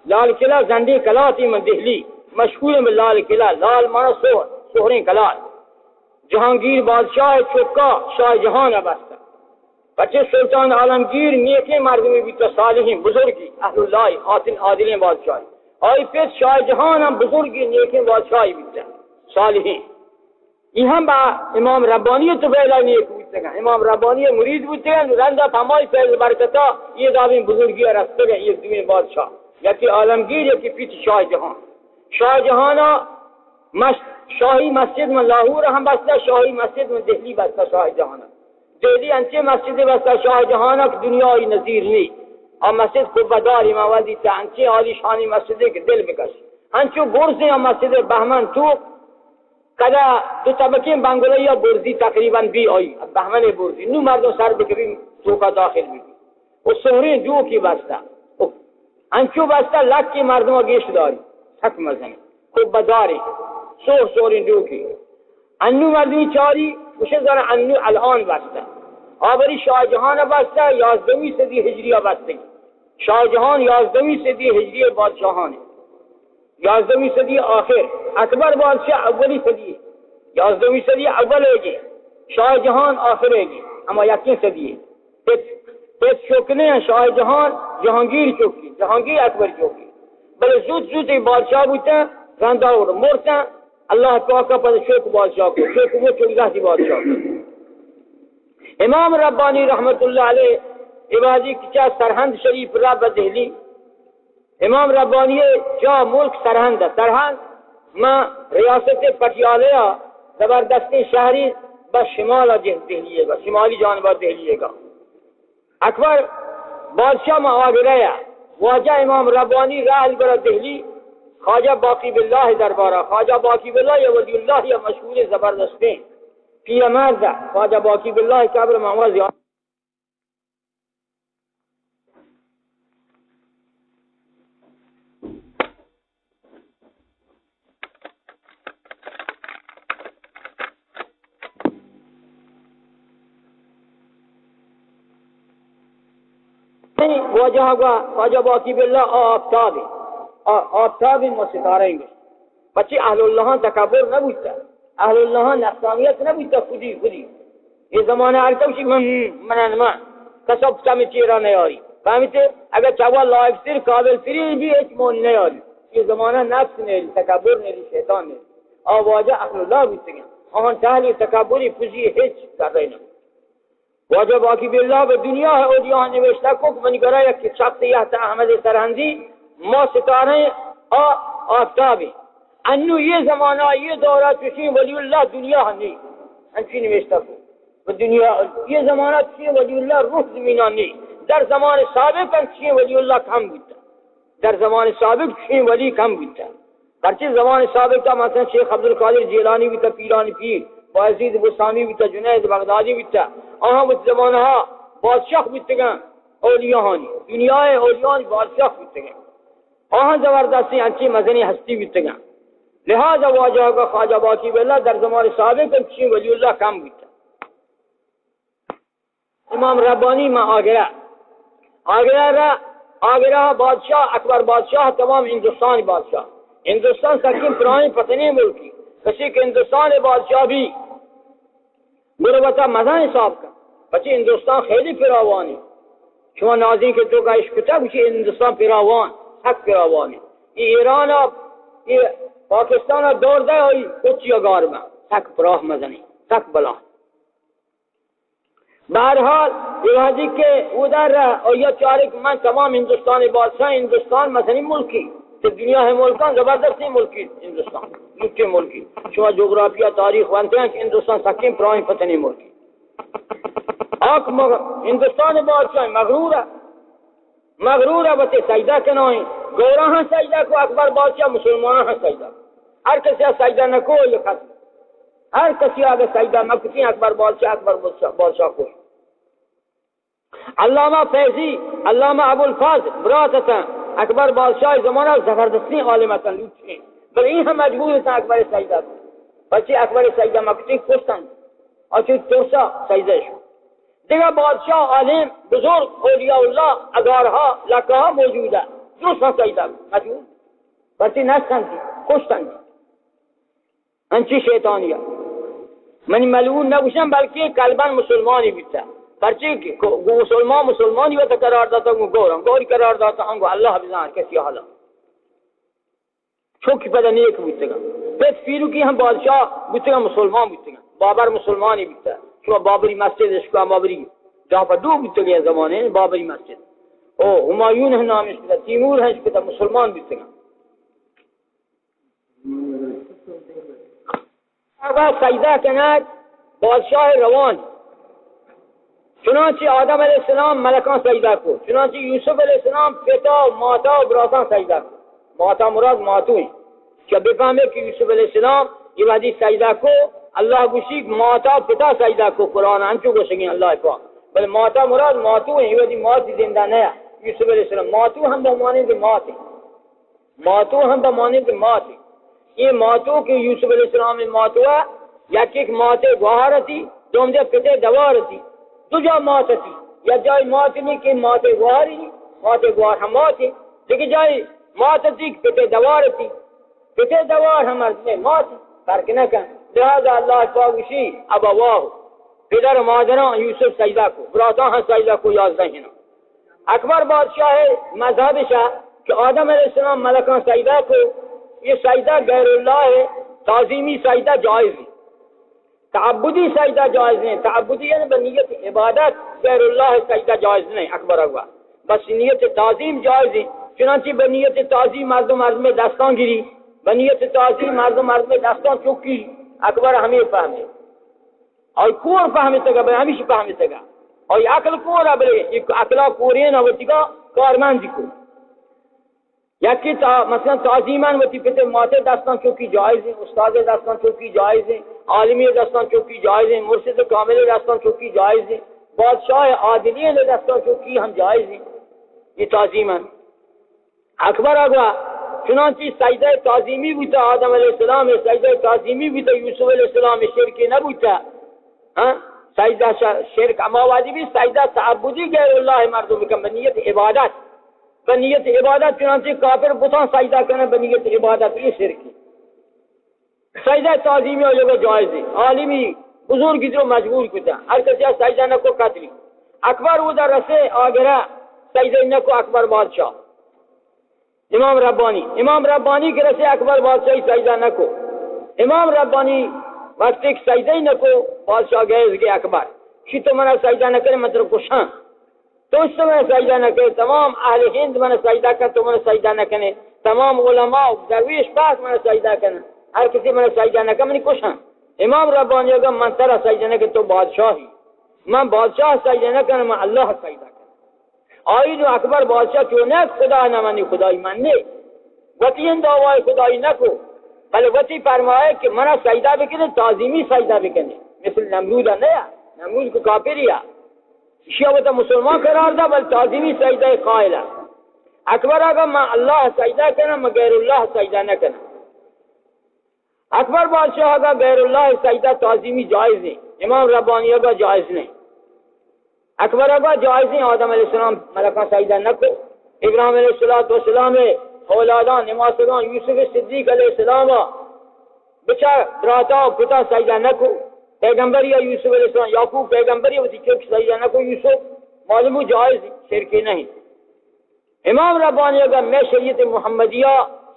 لال قلعہ زندی قلعہ من دہلی مشہور میں لال قلعہ. لال مانا سہریں قلعہ. جہانگیر بادشاہ چوکا شاہ جہان بستا. بچے سلطان عالمگیر نیکے مردمی بیتا صالحین بزرگی اہل اللہ قاتل عادلیں بادشاہی. آئی پھر شاہ جہان ہم بزرگی نیکے بادشاہی بیتا صالحین. یہ ہم با امام ربانی تو پہلا نیک بیتا گا. امام ربانی مرید بیتا گا رندہ تمائی فیض برکتا یہ دابین بزرگی رستے گا. یہ دوین بادشاہ یکی عالمگیر یکی پیچ شاہ جہان. شاہ جہانا شاہی مسجد میں لاہور ہم بستا. شاہی مسجد میں دہلی بستا. شاہ جہانا دہلی انچے مسجد بستا شاہ جہانا کی دنیای نظیر نہیں. اور مسجد کو بداری موادی تا انچے عالی شانی مسجد کے دل بکش. انچو برزی ہم مسجد بہمن تو کدا دو طبقی بنگلوی برزی تقریبا بی آئی. بہمن برزی نو مردوں سر بکری تو کا داخل بھی. وہ سہرین جو کی بستا انچو بستا لک کی مردوں گیش داری حق مزن خوب بداری سورین جو کی انو مردمی چاری وشه ذرا انو الان بسته. آبری شاه جهان بسته 11ویں صدی هجریه بسته. شاه جهان 11ویں صدی هجریه بادشاهانه. 11ویں صدی آخر. اکبر بادشاہ اولی صدی. 11ویں صدی اول ہے. شاه جهان آخر ہے. اما یکین صدی ہے. پیت چوکنے ہیں شاه جهان جهانگیر چوکی. جهانگیر اکبر چوکی. بلے زود بادشاہ بوتے ہیں رندہ اور مرتے ہیں. اللہ تعالیٰ پر شوق بادشاہ کو شوق وہ چودہ کی بادشاہ کو. امام ربانی رحمت اللہ علیہ عبادی کچا سرہند شریف رب دہلی. امام ربانی جا ملک سرہند میں ریاست پٹیالہ زبردست شہری بس شمال دہلی گا شمالی جانب دہلی گا. اکبر بادشاہ میں آگے رہا واجہ امام ربانی راہ برا دہلی خواجہ باقی باللہ دربارہ. خواجہ باقی باللہ یا ولی اللہ یا مشہور زبردستیں فی امازہ خواجہ باقی باللہ قبر معوض. वजह ख्वाजा बाकी बिल्ला आफ्ताब व सितारे बच्चे अहलुल्लाह तकब्बुर न बुझता, अहलुल्लाह नफ्सानियत न बुझता, खुदी ये जमाना आरतम मननमा कसब में चेहरा नहीं आ रही फहमते अगर चावा लाइफ सिर काबिल फिर भी एक मोन नहीं आ रही ये जमाना नफ्स ने तकब्बुर ने शैतान ने आवाज अहलुल्लाह बुझते और ताली तकब्बुरी खुशी हिच कर रहे ना वाजब बाकी बिल्ला दुनिया है और यहाँ निवेशता को मन करा या कि शख्स यह अहमद सरहंदी मौ सितारे आफ्ताबी अन्नु ये जमाना ये दौरा चुशी वलीउल्लाह दुनिया नहीं अंशी निवेशता को दुनिया ये जमाना चुशी वलीउल्लाह रूह जमीना नहीं दर जमान साबिक चुशी वलीउल्लाह कम बीता दर जमान साबिक चुशी वली कम बीता हरची जमान साबिक का मतलब शेख अब्दुल कादिर जिलानी भी था पीरानी पीर बायजीद बुस्तामी भी था जुनैद बगदादी भी था अहाँ वो जमाना बादशाह बीतेगा औलियाहानी दुनिया औलियाहानी बादशाह बीतेगा अहाँ जबरदस्ती अच्छी मजनी हस्ती बीतेगा लिहाजा वाजह का ख्वाजा बाकी बिल्ला दर जमान साबिक चुशी वलीउल्लाह कम बीता इमाम रब्बानी में आगरा बादशाह अकबर बादशाह तमाम हिंदुस्तान बादशाह हिंदुस्तान सकीम पुरानी पतनी मुल्की कसी के हिंदुस्तान बादशाह भी गुरबता मजा हिसाब का बच्चे हिंदुस्तान खेली फिरावान शुमा नाजी के तो का इश्क था हिंदुस्तान फिरावान हक फिरावान ये ईरान ये पाकिस्तान दौड़ दे कुछ अगार में हक फराह मजनी हक बला बहरहाल इलाजी के उधर और यह चारिक में तमाम हिंदुस्तानी बादशाह हिंदुस्तान मसनी मुल्की तो दुनिया है मुल्कान जबरदस्ती मुल्की हिंदुस्तान मुख्य मुल्की शुमा जोग्राफिया तारीख बनते हैं कि हिंदुस्तान सकीम पुरानी पतनी मुल्की आख हिंदुस्तान बादशाह मगरूर है बच्चे सजदा के नाई गौरा है सजदा को अकबर बादशाह मुसलमान है सजदा हर किसी सजदा न को ये खत हर किसी आगे सजदा मकती अकबर बादशाह को अल्लामा फैजी अल्लामा अबुल फाज बुरात अकबर बादशाह जमाना जबरदस्ती आलिमतन लूटे बल ये हम मजबूर था अकबर सजदा बच्चे अकबर सजदा मकती खुशन और फिर तोसा सजदा देखा बादशाह आलिम बुजुर्ग औलियाउल्लाह अगारहा लकहा मौजूद है जो सजदा मजबूर बच्चे न संती खुश संती अंची शैतानिया मन मलून न बुशम बल्कि कल्बन मुसलमान ही बिता पर्ची मुसलमान ही करार दाता गौरी करार दाता अंगो अल्लाह बिजान कैसी हाला छोकी पैदा नेक बुतेगा पेट फिरू की हम बादशाह बुतेगा मुसलमान बुतेगा बाबर मुसलमान ही बिता क्यों बाबरी मस्जिद इसका बाबरी जहाँ पर दो बुतेगा जमाने बाबरी मस्जिद ओ हुमायून है नाम इसका तैमूर है इसका मुसलमान बुतेगा सजदा कनात बादशाह रवान चुनांचे आदम अलैहिस्सलाम मलका सजदा को चुनांचे यूसुफ अलैहिस्सलाम पिता माता ब्राता सजदा को माता मुराद मातू क्या बेफामे कि यूसुफ अलैहिस्सलाम ये वादी सजदा को अल्लाह गुशी माता पिता सजदा को कुरान अंचो को सगे अल्लाह पाक बल माता मुराद मातू है ये वादी मात जिंदा नया यूसुफ अलैहिस्सलाम मातू हम बमाने के मात है मातू हम बमाने के मात है ये मातों के यूसुफ अलैहिस्सलाम में मात हुआ या कि माते गुहार थी जो हम पिते दवार थी तुझा मात थी या जाए मात नहीं कि माते गुहार ही माते गुहार हम मात है लेकिन जाए मात थी पिते दवार थी पिते दवार हमारे मात करके न कह लिहाजा अल्लाह पाशी अब वाह पिदर मादरा यूसुफ सजदा को बुराता है सजदा को याद नहीं ना अकबर बादशाह है मजहब शाह कि आदम अलैहिस्सलाम मलका सजदा को ये सजदा गैरुल्लाह है ताजीमी सजदा जायज है तअब्बुदी सजदा जायज नहीं तअब्बुदी यानी बनियत इबादत गैरुल्लाह सजदा जायज नहीं अकबर अगवा बस नियत ताजीम जायज है चुनांचे बनियत ताजीम मर्द में दस्तान गिरी बनियत ताजीम मर्द में दस्तान चुकी अकबर हमें फहमे और कौन फहमे तक हमेशा फहमे तक और अकल कौन अबले अकला कोरियन अवतिका कारमान जी को या कि मसलन ताजीमान वती पिते माते दास्तान चौकी जायज है उस्ताद दास्तान चौकी जायज है आलमी दास्तान चौकी जायज है मुर्शिद कामिल दास्तान चौकी जायज है बादशाह आदिली दास्तान चौकी हम जायज है ये ताजीमान अकबर अगवा चुनांची सजदा ताजीमी बुता आदम अलैहिस्सलाम सजदा ताजीमी बुता यूसुफ अलैहिस्सलाम शिरक न बुता हां سجده شرک اما واجبی سجده تعبدی غیر الله مردم بکن به نیت عبادت، به نیت عبادت. چنانچه کافر بتان سجده کنه به نیت عبادت، یہ شرکی. سجده تعظیمی آجا جائز ہے. عالمی بزرگی جو مجبور کتا ہر کسی سجدہ نکو قتلی. اکبر او در رسے آگرہ سجدہ نکو اکبر بادشاہ امام ربانی کے رسے اکبر بادشاہی سجدہ نکو. امام ربانی وقت ایک سجدہ نکو بادشاہ گئے کہ اکبر شی تو منہ سجدہ نہ کرے مطلب کشاں تو اس سے منہ سجدہ نہ کرے. تمام اہل ہند منہ سجدہ کر تو منہ سجدہ نہ کرے. تمام علماء درویش پاک منہ سجدہ کرے. ہر کسی منہ سجدہ نہ کرے کشاں. امام ربانی اگر من ترہ سجدہ نہ کرے تو بادشاہی من بادشاہ سجدہ نہ کرے من اللہ سجدہ کرے. آئین اکبر بادشاہ کیوں نہ خدا نہ مانی خدای مننے وطی دعوی خدای نہ کو بلے وطی فرمائے کہ منہ سجدہ بکنے تعظیمی سجدہ بکنے مثل نمرود نیا نمرود کو کافریا شیعہ وطا مسلمان قرار دا بل تعظیمی سجدہ قائلہ. اکبر اگر میں اللہ سجدہ کرنا میں غیر اللہ سجدہ نہ کرنا. اکبر بادشاہ اگر غیر اللہ سجدہ تعظیمی جائز نہیں. امام ربانی اگر جائز نہیں. اکبر اگر جائز نہیں. آدم علیہ السلام ملکہ سجدہ نہ کو. ابراہیم علیہ السلام اولادان نمازگان یوسف صدیق علیہ السلام بچہ براتا پتا سجدہ نہ کو. پیغمبری یوسف علیہ السلام یعقوب پیغمبری وتی چوک سجدہ نہ کو یوسف معلوم جائز شرکی نہیں. امام ربانی اگر میں شریعت محمدیہ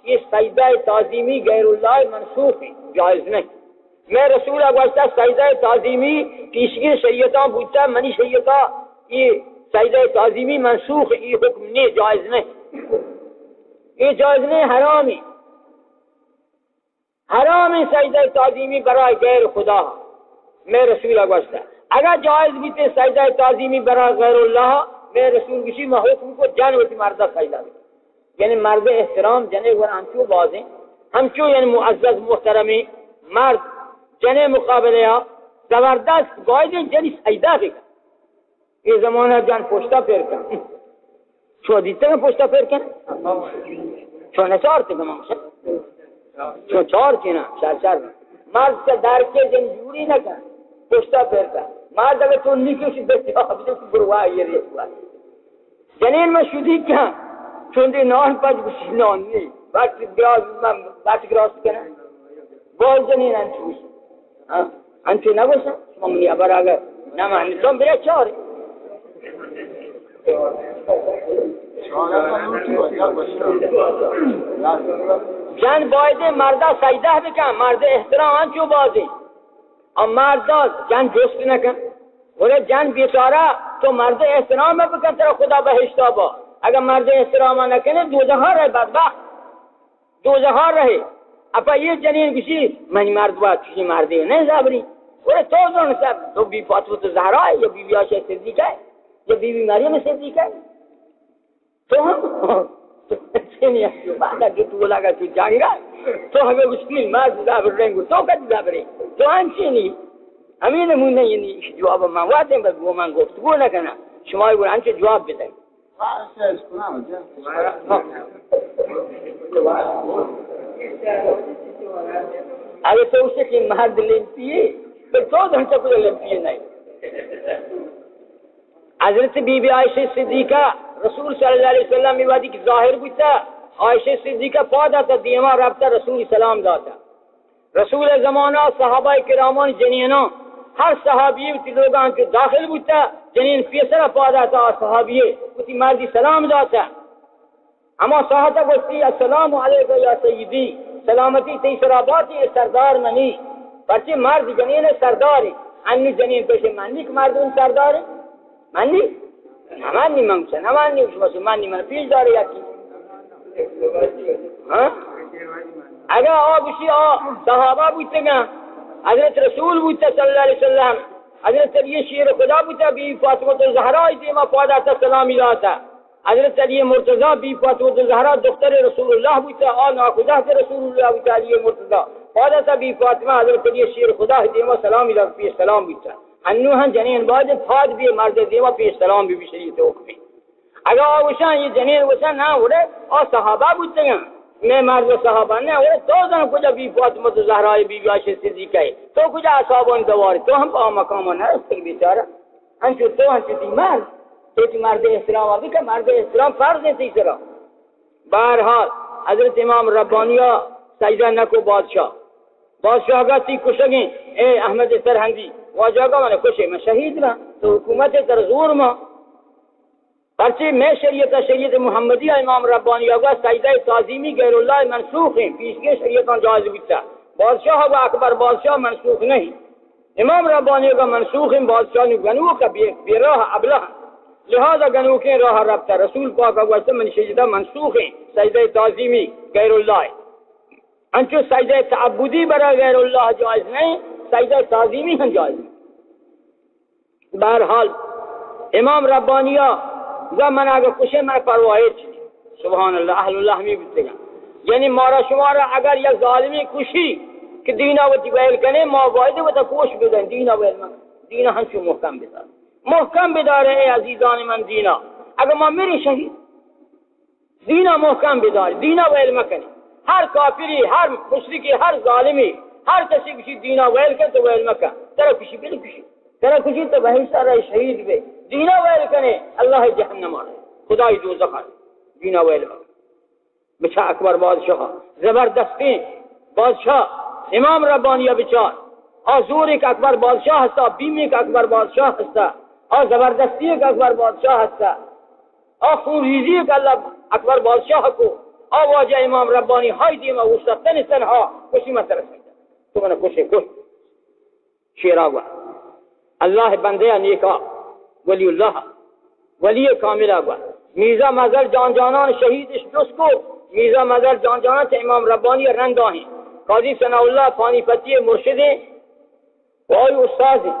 یہ سجدہ تعظیمی غیر اللہ منسوخ ہے جائز نہیں. میں رسول اگوشتا سجدہ تعظیمی پیشگی شریعتاں بوجھتا منی شریعتاں یہ سجدہ تعظیمی منسوخ یہ حکم نہیں جائز نہیں. یہ جائز نہیں حرامی حرامی سجدہ تعظیمی برائے غیر خدا میں رسول اگوشتا. اگر جائز بھی تے سجدہ تعظیمی برائے غیر اللہ میں رسول کسی میں حکم کو جانوتی مردہ سجدہ بھی یعنی مرد احترام جنے ور ہم کیوں باز ہیں ہم کیوں یعنی معزز محترمی مرد جنے مقابلے زبردست گوائدیں جنی سجدہ بھی یہ زمانہ جان پوشتا پھر کن چھو دیتے ہیں پوشتا پھر کن چھو نچار تے گمان چھو چار چینا چار مرد سے دار کے جن جوری نہ کن پوشتا پھر کن مرد اگر تو نہیں کیوں سی دیکھتے اب جو بروا یہ ریس ہوا جنین میں شدی کیا چوندی نان پاج بسی نان نہیں بات گراس کنا بول جنین انچوش انچو نگوشن ممنی ابر آگر نمانی تم برے چاری جن باید مردہ سجدہ بکن مرد احترام انچو بازی اور مردہ جن جوست نکن بولے جن بیچارہ تو مرد احترام بکن ترہ خدا بہشتا با. اگر مرد احترام نہ کرے دو جہاں رہے بدبخت دو جہاں رہے. اپا یہ جنین کسی منی مرد بات کسی مردی نہیں زبری بولے تو دون سب تو بی فاطمہ زہرا ہے یا بی بی عائشہ صدیق ہے یا بی بی مریم صدیق ہے تو ہم چنیا بعد کہ تو لگا تو جانگا تو ہمیں مسلم مرد زبر رنگ تو کد زبری تو ہم چنی همین نمونه یعنی جواب من وقتی بگو من گفتگو نکنم شما یقول انچه جواب بدهید اگه تو اوشه که مرد لنپیه به تو دنچه کده لنپیه نهی. حضرت بی بی عائشہ صدیقہ رسول صلی اللہ علیہ وسلم میوادی کی ظاہر بودتا عائشہ صدیقہ پا داتا دیما رابطہ رسول سلام داتا رسول زمانہ صحابہ کرامان جنینوں ہر صحابی تی لوگان کے داخل بودتا جنین پیسرہ پا داتا صحابیے تی مردی سلام داتا اما صحابہ گوشتی السلام علیکہ یا سیدی سلامتی تی سراباتی سردار منی پرچی مرد جنین سرداری انو جنین پیش منی که مرد اون سرداری منی نمانی منگوشا نمانی شما منی من پیش داره یکی اگر آبوشی صحابه بودتا حضرت رسول بودتا صلی اللہ علیہ وسلم حضرت علی شیر خدا بودتا بی فاطمة زہرائی دیما پاداتا سلامی لاتا حضرت علی مرتضی بی فاطمة زہرا دختر رسول اللہ بودتا آنا خدا رسول اللہ بودتا علی مرتضی پاداتا بی فاطمہ حضرت علی شیر خدا دیما سلامی لاتا پیش سلام بودتا ہنو ہن جنین بعد فاد بھی مرد دیما پیش سلام بھی شریعت حکمی اگر آوشان یہ جنین وشان نہ اڑے اور صحابہ بودتا میں مرد صحابہ نے اور تو کجا بی فاطمہ زہرا بی بی عائشہ صدیقہ تو کجا اصحابان دوار تو ہم پا مقام نہ اس بیچارہ ہم تو ہم تی مرد تو مرد اسلام ابھی کہ مرد اسلام فرض ہے تیسرا بہرحال حضرت امام ربانیہ سجدہ نہ کو بادشاہ کا تی کشگیں اے احمد سرہندی واجہ کا میں کشے میں شہید نہ تو حکومت در زور میں پرچہ میں شریعت محمدیہ امام ربانیہ کا سجدہ تعظیمی غیر اللہ منسوخ ہیں پیش کے شریعتاں جائز بچہ بادشاہ کا اکبر بادشاہ منسوخ نہیں امام ربانیہ کا منسوخ ہیں بادشاہ نے گنو کا بیراہ ابلہ لہذا گنو کے راہ رابطہ رسول پاک کا من سجدہ منسوخ ہیں سجدہ تعظیمی غیر اللہ انچو سجدہ تعبدی برا غیر اللہ جائز نہیں سجدہ تعظیمی ہم جائز نہیں بہرحال امام ربانیہ زمان اگر کشے میں پرواہی سبحان اللہ اہل اللہ ہمیں بتے گا یعنی مارا شمارا اگر یک ظالمی کشی کہ دینا و دیویل کنے ما وائدے و تا کوش بدن دینا ویل من دینا ہنچو محکم بدار اے عزیزان من دینا اگر ما میری شہید دینا محکم بدار دینا ویل مکنے ہر کافری ہر مشرکی ہر ظالمی ہر کسی کسی دینا ویل کن تو ویل مکن ترہ کشی بلی کشی ترہ کشی تو وہی سارا شہید بے دینا ویل کنے اللہ جہنم آرے خدای دوزخ آرے دینا ویل مکن بچہ اکبر بادشاہ زبردستی بادشاہ امام ربانیہ بچار آزور ایک اکبر بادشاہ ہستا بیم ایک اکبر بادشاہ ہستا اور زبردستی ایک اکبر بادشاہ ہستا اور خون ریزی ایک اللہ اکبر بادشاہ کو اور واجہ امام ربانی ہائی دیما غصہ تنہا کسی میں ترس تو میں نے کچھ شیرہ ہوا اللہ بندے نیکا ولی اللہ ولی کاملہ ہوا میرزا مظہر جان جانان شہید اشدس کو میرزا مظہر جان جانان سے امام ربانی رندہ ہیں قاضی ثناء اللہ پانی پتی مرشد ہیں وہی استاد ہیں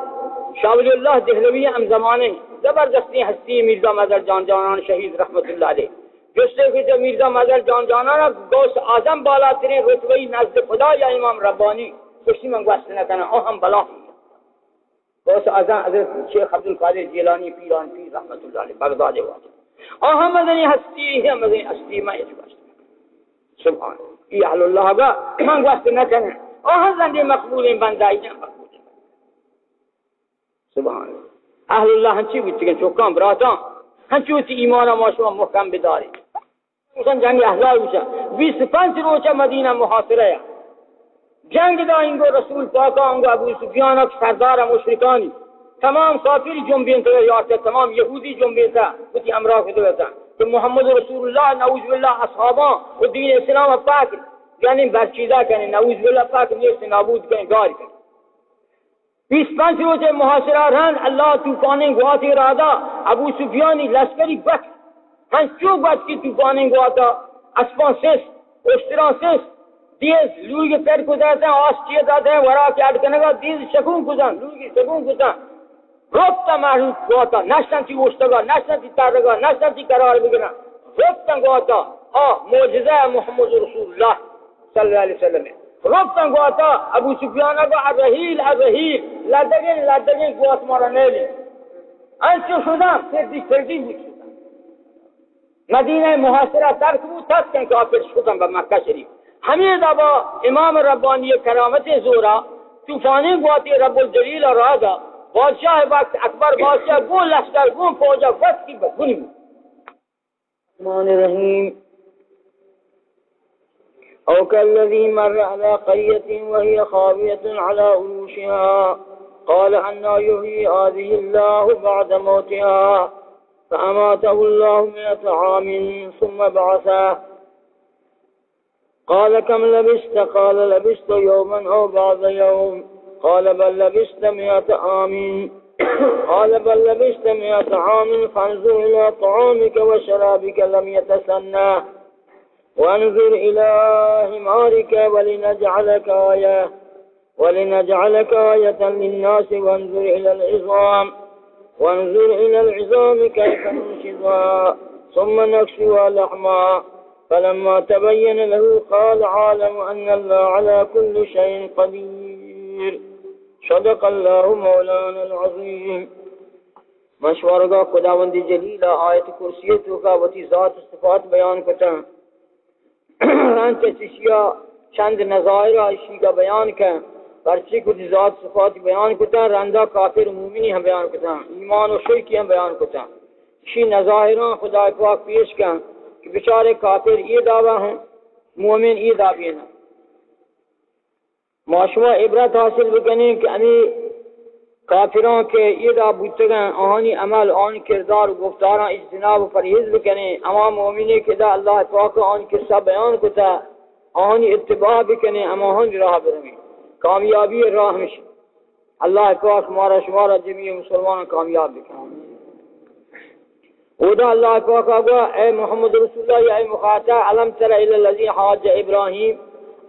شاہ ولی اللہ دہلوی ہم زمانے ہیں زبردستی ہستی میرزا مظہر جان جانان شہید رحمت اللہ علیہ جس سے کہ میرزا مظہر جان جانانا گوس اعظم بالا ترین رتبی نزد خدا یا امام ربانی کسی من گوست نہ کرنا او ہم بلا گوس اعظم حضرت شیخ عبدالقادر جیلانی پیران پیر رحمت اللہ علیہ بغداد واجب او ہم مدنی ہستی ہے مدنی ہستی میں اس گوست سبحان یہ اہل اللہ کا من گوست نہ کرنا او ہم زندے مقبول بندائی جان مقبول سبحان اہل اللہ ہنچی بچکن چوکان براتاں ہنچوتی ایمانا ماشوا محکم بداری جنگ احزاب ہوچا 25 روچا مدینہ محاصرہ ہے جنگ دا انگو رسول پاکا انگو ابو سفیان سردار مشرکانی تمام کافر جنبین تا یارتا تمام یہودی جنبین تا کتی امراہ کتو تا کہ محمد رسول اللہ نعوذ باللہ اصحابان و دین اسلام پاک یعنی برچیدہ کرنے نعوذ باللہ پاک نیست نابود کرنے گاری کرنے 25 روچے محاصرہ رہن اللہ توفانے گواتی ارادہ ابو سفیانی لشکری بچ ہن چو بچ کی توفانے گواتا اسپان سیس اشتران سیس دیز لوئی کے پیر کو دیتے ہیں آس چیئے دیتے ہیں ورا کے اٹکنے گا دیز شکون کزن لوئی کے شکون کزن روکتا محروب گواتا نشتن تی اشتگا نشتن تی تارگا نشتن تی قرار بگنا روکتا گواتا موجزہ محمد رسول اللہ صلی اللہ علیہ وسلم رفتن گواتا ابو سفیان کو الرحیل لدگین گوات مارا نیلی انچو شدم فردی بود شدم مدینہ محاصرہ ترک بود تسکن کافر شدم با مکہ شریف ہمیں دبا امام ربانی کرامت زورا توفانی گواتی رب الجلیل رادا بادشاہ وقت اکبر بادشاہ گون لشکر گون فوجہ وقت کی بگنی بود الرحمن الرحیم أو كالذي مر على قرية وهي خاوية على عروشها قال أنى يحيي هذه الله بعد موتها فأماته الله 100 عام ثم بعثه قال كم لبست قال لبست يوما أو بعض يوم قال بل لبست 100 عام قال بل لبست 100 عام فانظر إلى طعامك وشرابك لم يتسنى وانظر إلى حمارك ولنجعلك آية للناس وانظر إلى العظام كيف ننشزها ثم نكسوها لحما فلما تبين له قال عالم أن الله على كل شيء قدير صدق الله مولانا العظيم مشورہ خداوند جلیلہ آیت کرسیت کا وتی ذات صفات بیان کرتا رنت چشیا چند نظائر اشی کا بیان کن پرچی کو ذات صفات بیان کتا رندا کافر مومنی ہم بیان کتا ایمان و شرکی ہم بیان کتا اشی نظائران خدا پاک پیش کن کہ بیچارے کافر یہ دعویٰ ہیں مومن یہ دعوی نہ معاشمہ عبرت حاصل بکنیں کہ امی کافروں کے یہ دا بودتگن آہانی عمل آن کردار و گفتاران اجتناب و پرہیز بکنیں اما مومنی کہ دا اللہ پاک آن قصہ بیان کتا آہانی اتباع بکنیں اما آہانی راہ برمیں کامیابی راہ مش اللہ پاک مارا شمارا جمعی مسلمان کامیاب بکنیں ودا اللہ پاک آگوا اے محمد رسول اللہ اے مخاطع علم تر الى الذی حاج ابراہیم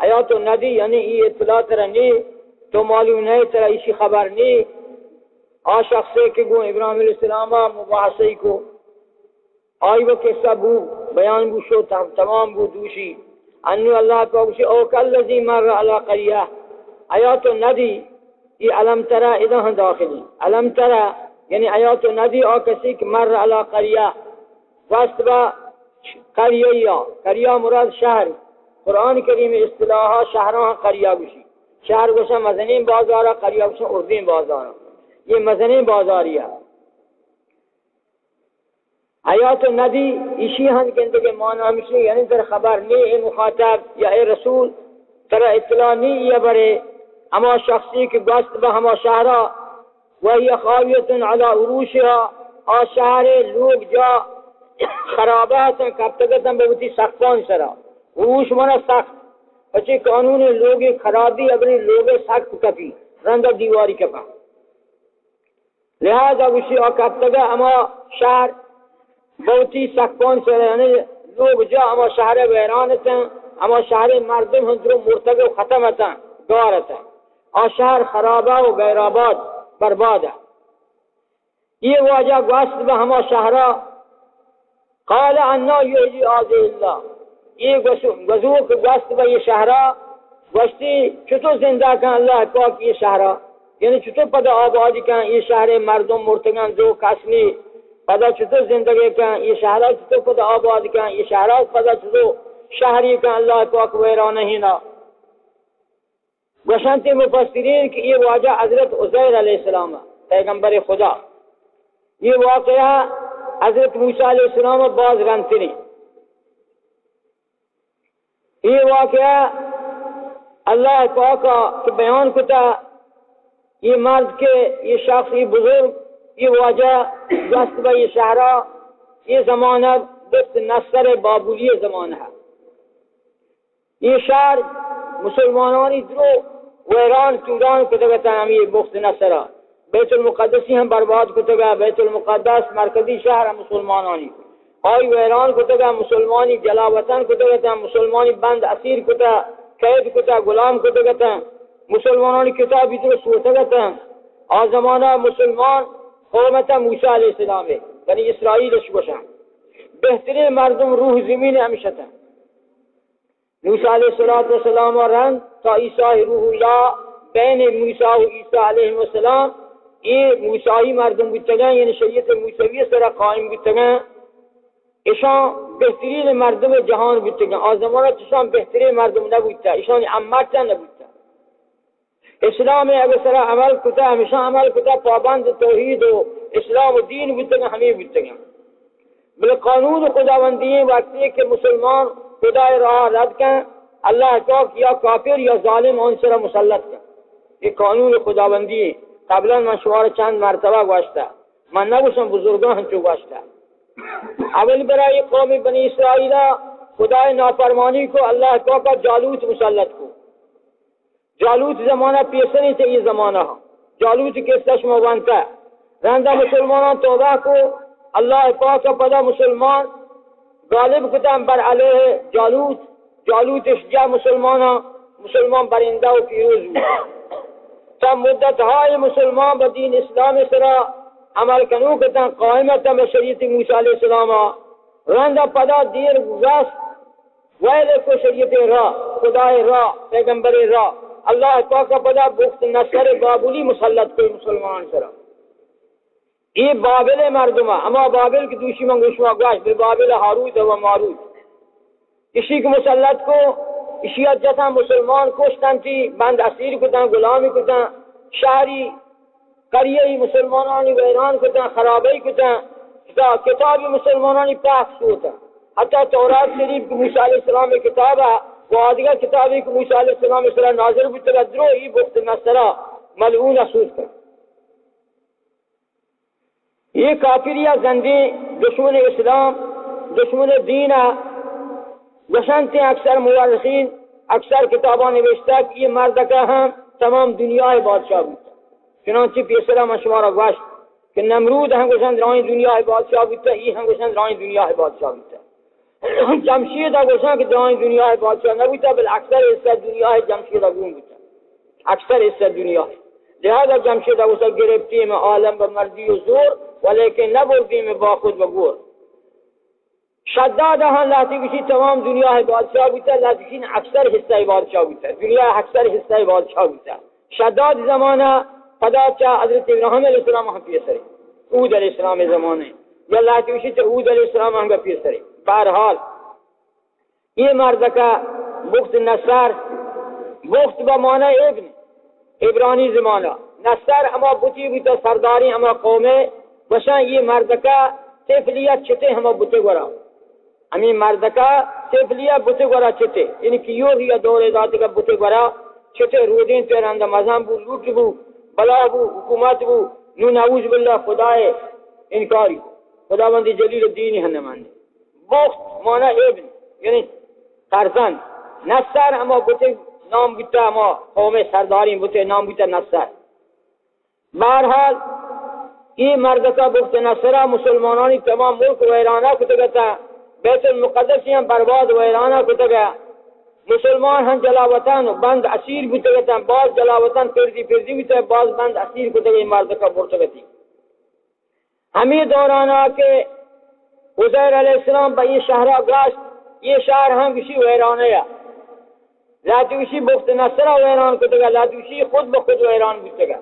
آیات ندی یعنی یہ اطلاع ترنی تو معلوم نہیں ترا اسی خبر نہیں آ شخص کے گو ابراہیم علیہ السلام مباحثی کو آئی وہ قصہ بو بیان بو شو تمام بو دوشی انو اللہ پاک سے او کالذی مر علی قریہ آیات ندی یہ علم ترا ادھا داخلی علم ترا یعنی آیات ندی او کسی کہ مر علی قریہ وست با قریہ مراد شہر قرآن کریم اصطلاحہ شہران قریہ گوشی شہر گوشا مزنین بازارہ قریہ گوشا اردین بازارہ یہ مزنین بازاریہ آیات ندی اسی ہن کہتے کہ معنی ہمشہ یعنی در خبر نہیں اے مخاطب یا اے رسول ترا اطلاع نہیں یا برے ہما شخصی کی گست با ہما شہرہ وہی خاویت علی عروشها آ شہر لوگ جا خرابات کب تکتن بہتی سختان سرا عروش منا سخت بچے قانون لوگ خرابی اگلی لوگ سخت کپی رندہ دیواری کپا لہذا اسی کب تک اما شہر بہتی سختان سرا یعنی لوگ جا اما شہر ویرانتا اما شہر مردم ہندرو مرتگو ختمتا گارتا آ شہر خرابہ و غیرآباد برباد ہے یہ واجہ گوست با ہما شہرہ قال انا یحیی هذه اللہ یہ گزوک گوست با یہ شہرہ گوشتی چطور زندہ کن اللہ پاک یہ شہرہ یعنی چطور پدا آبادی کن یہ شہر مردم مرتگن دو کسنی پدا چطور زندگی کن یہ شہرہ چطور پدا آبادی کن یہ شہرہ پدا چطور شہری کن اللہ پاک ویرانہ ہینا گوشنت مفسرین کہ یہ واجہ حضرت عزیر علیہ السلام پیغمبر خدا یہ واقعہ حضرت موسیٰ علیہ السلام باز رنتنی یہ واقعہ اللہ پاک کا بیان کتا یہ مرد کے یہ شخص یہ بزرگ یہ واجہ گست با یہ شہرہ یہ زمانہ بخت نصر بابولی زمانہ ہے یہ شہر مسلمانانی درو ویران چوران کتگتا ہم یہ بخت نصرہ بیت المقدسی ہم برباد کتگا بیت المقدس مرکزی شہر مسلمانانی آئی ویران کتگا مسلمانی جلا وطن کتگتا مسلمانی بند اسیر کتا قید کتا غلام کتگتا مسلمانانی کتابی درو سوتگتا آ زمانہ مسلمان قومتا موسیٰ علیہ السلام ہے بنی اسرائیل شکشا بہترین مردم روح زمین ہمشتا موسیٰ علیہ السلام رنگ تا عیسیٰ روح اللہ بین موسیٰ و عیسیٰ علیہ السلام یہ موسیٰی مردم بودتگن یعنی شریعت موسیوی سر قائم بودتگن ایشان بہترین مردم جہان بودتگن آزمانہ چشان بہترین مردم نبودتا ایشان امتا نبودتا اسلام اگر سر عمل کتا ہمیشہ عمل کتا پابند توحید و اسلام و دین بودتگن ہمیں بودتگن بل قانون خداوندی وقتی کہ مسلمان خدا راہ رد کن اللہ پاک یا کافر یا ظالم ان سر مسلط کن یہ قانون خداوندی ہے قبلا من شمار چند مرتبہ گوشتا من نگوشم بزرگان ہنچو گوشتا اول برای قوم بنی اسرائیل خدا نافرمانی کو اللہ پاک جالوت مسلط کو جالوت زمانہ پیسنی سے یہ زمانہ جالوت کے چشم بنتا رندہ مسلمانان توبہ کو اللہ پاک پدا مسلمان غالب کتام بر علیہ جالوت اشجا مسلمان برندہ و پیروز ہوئے تا مدت های مسلمان با دین اسلام سرا عمل کنو کتن قائمتا با شریعت موسیٰ علیہ السلام رندہ پدا دیر گزاست ویلے کو شریعت را خدا را پیغمبر را اللہ پاک پدا بخت نصر بابولی مسلط کوئی مسلمان سرا یہ بابل مردمہ اما بابل کی دوشی منگوشوا گوش بے بابل حاروت و ماروت इसी के मुसल्लत को इशियत जता मुसलमान कश्तन थी बंद असीर कुता गुलामी कुता शहरी करिए मुसलमानी वैरान कुता खराबी कुता किताब मुसलमानी पाक होता हत्या तौरात शरीफ को मूसा अलैहिस्सलाम में किताब है वो आदिगा किताबी को मूसा अलैहिस्सलाम में नाज़िल बितगद्रो ही बुख्त नसरा मलऊन असूस कर ये काफिरिया जंदी दुश्मन इस्लाम दुश्मन दीन है वसंत अक्सर मुअर्रिखीन अक्सर किताबों निविश्ता कि ये मर्द का हम तमाम दुनिया बादशाह बीता चुनांचे पेसरा मशवरा गश कि नमरूद हैं गुसन रानी दुनिया बादशाह बीता ये हैं गुसन रानी दुनिया बादशाह बीता जमशीद गुसन की रानी दुनिया बादशाह न बीता बल अक्सर इससे दुनिया जमशीद गुम बीता अक्सर इससे दुनिया लिहाजा जमशीद गुसन गिरफ्ती में आलम ब मर्जी और जोर वलेकिन न बोलती में बाखुद बगोर शद्दाद हाँ लाती किसी तमाम दुनिया है बादशाह बीता लाती किसी अक्सर हिस्सा बादशाह बीता दुनिया अक्सर हिस्सा बादशाह बीता शद्दाद जमाना पदा चा हजरत इब्राहिम अलैहिस्सलाम हम पेसरे ऊद अलैहिस्सलाम जमाने या लाती किसी तो ऊद अलैहिस्सलाम हम पेसरे बहरहाल ये मर्द का बुख्त नसर बुख्त बमाना इब्न इब्रानी जमाना नसर अमा बुती बीता सरदारी अमा कौमे वशा ये मर्द का सेफलिया छिटे हम बुते गोरा हमें मर्द का सेफलिया बुते गोरा छिटे यानी कि यो ही दौरे जाति का बुते गोरा छिटे रोदें तेरा अंदर मज़ाम बु लूट बु बला बु हुकूमत बु नू नाऊज़ बिल्लाह खुदाए इनकारी खुदाबंदी जलील दीन है नमाने बुख्त माना इब्न यानी सरजन नसर हम बुते नाम बिता हम कौमे सरदारी बुते नाम बिता नसर बहरहाल ये मर्द का बुख्त नसरा मुसलमानी तमाम मुल्क वैराना कुतगता बैतुल मुक़द्दस यहाँ बर्बाद वैराना कुतगा मुसलमान हम जलावतन बंद असीर कुतगता बाज जलावतन फिरदी फिरदी भी बाज बंद असीर कुतगा मर्द का बुर्तगती हमें दौराना के उज़ैर अलैहिस्सलाम भाई शहरा गाश्त ये शहर हम किसी वैराना या लातुशी बुख्त नसरा वैरान कुतगा लातुशी खुद बखुद वैरान कुतगा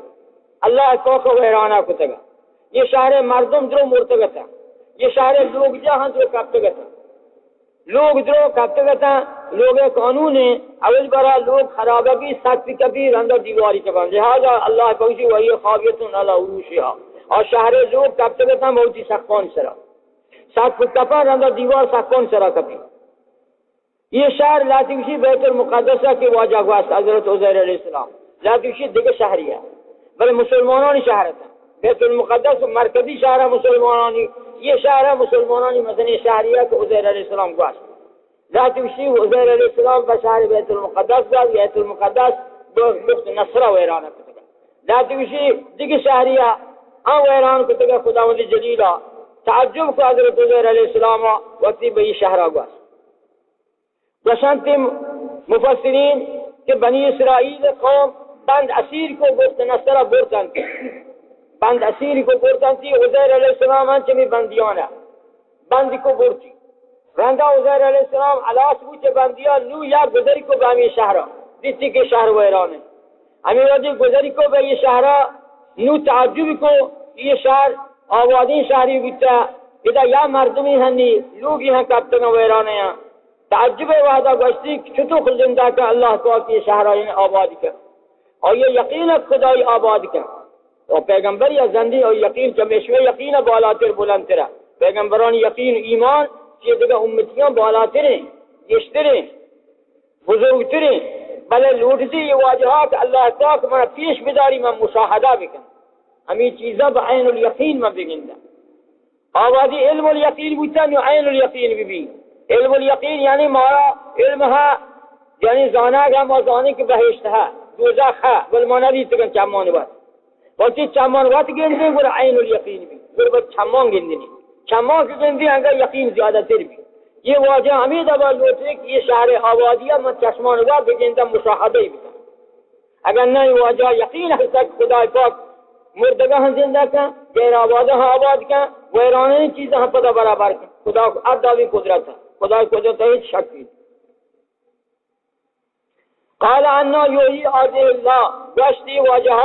अल्लाह को वैराना कुतगा ये शहर मर्दम द्रो मुर्तगत है ये शहर लोग जहाँ द्रो कप्तगत है लोग द्रो कप्तगत है लोग कानून है अवल बरा लोग खराबी सख्त कभी रंगा दीवारी के लिहाजा अल्लाह पहुंची वही खाबियतुन अला उरूशिहा और शहर लोग कप्तगत है बहुत ही सख्त सरा सात कपा रंगा दीवार सख्त सरा कभी ये शहर लातिशी बैतुल मुक़द्दस के वाजा वास्त हज़रत उज़ैर अलैहिस्सलाम लातिशी दिगे शहरिया बल्कि मुसलमानों ने शहर था बैतुल मुक़द्दस मरकजी शहर मुसलमानी ये शहर मुसलमानी मदनी शहरिया को उज़ैर अलैहिस्सलाम वास लातिशी उज़ैर अलैहिस्सलाम बशहर बैतुल मुक़द्दस बुख्त नसरा वैरान कुतगा लातिशी दिग शहरिया आ वैरान कुतगा खुदावंद जलीला ताज्जुब को हज़रत उज़ैर अलैहिस्सलाम वक्ती बई शहर वास वसंत मुफस्सिरीन के बनी इसराइल कौम बंद असीर को बुख्त नसरा बोरतन बंद असीर को बोरतन थी उज़ैर अलैहिस्सलाम चमी बंदियाना बंद को बोरती रंदा उज़ैर अलैहिस्सलाम अलास पूछे बंदिया लू या गुजरी को बामी शहरा दित्ती के शहर वैरान है हमें वजह गुजरी को बे ये शहरा नू ताजुब को ये शहर आबादी शहरी बिता इधर या मर्दमी हनी लोग यहाँ कब तक वैरान है ताजुब वादा गश्ती छुटो खुलिंदा का अल्लाह को की शहरा आबाद का और ये यकीन खुदाई आबाद का और पैगंबर या जंदी और यकीन जमेशवे यकीन बालातिर बुलंद तेरा पैगंबरानी यकीन ईमान ये जगह उम्मतियां बालातिरे यश्तरे बुजुर्ग तेरे भले लूटती ये वाजहात अल्लाह ताक में पेश बिदारी में मुशाहदा बिकन हमें चीज़ें बआइनुल यकीन में बिगिंदा आबादी इल्मुल यकीन बुता नो आइनुल यकीन भी इल्मुल यकीन यानी मारा इल्म है यानी जाना का मजाने की बहिश्त है दोज़ख है बल माना दी तक चामान बात और चीज चामान बात गिनते गुर आइनुल यकीन भी गुर बस चामान गिनते चामान की गिनती अगर यकीन ज्यादा देर भी ये वाजह हमें दबा लोटे कि ये शहर आबादिया में चश्मान बात बिगिनता मुशाहदा ही बिता अगर नहीं वाजह यकीन है तक खुदा पाक मुर्दगा जिंदा का गैर आबाद आबाद का वैरानी चीजें हम पता बराबर का खुदा अदावी कुदरत है खुदा कुदरत है शक्ति काला अन्ना योही आज़िल्ला गश्ती वजह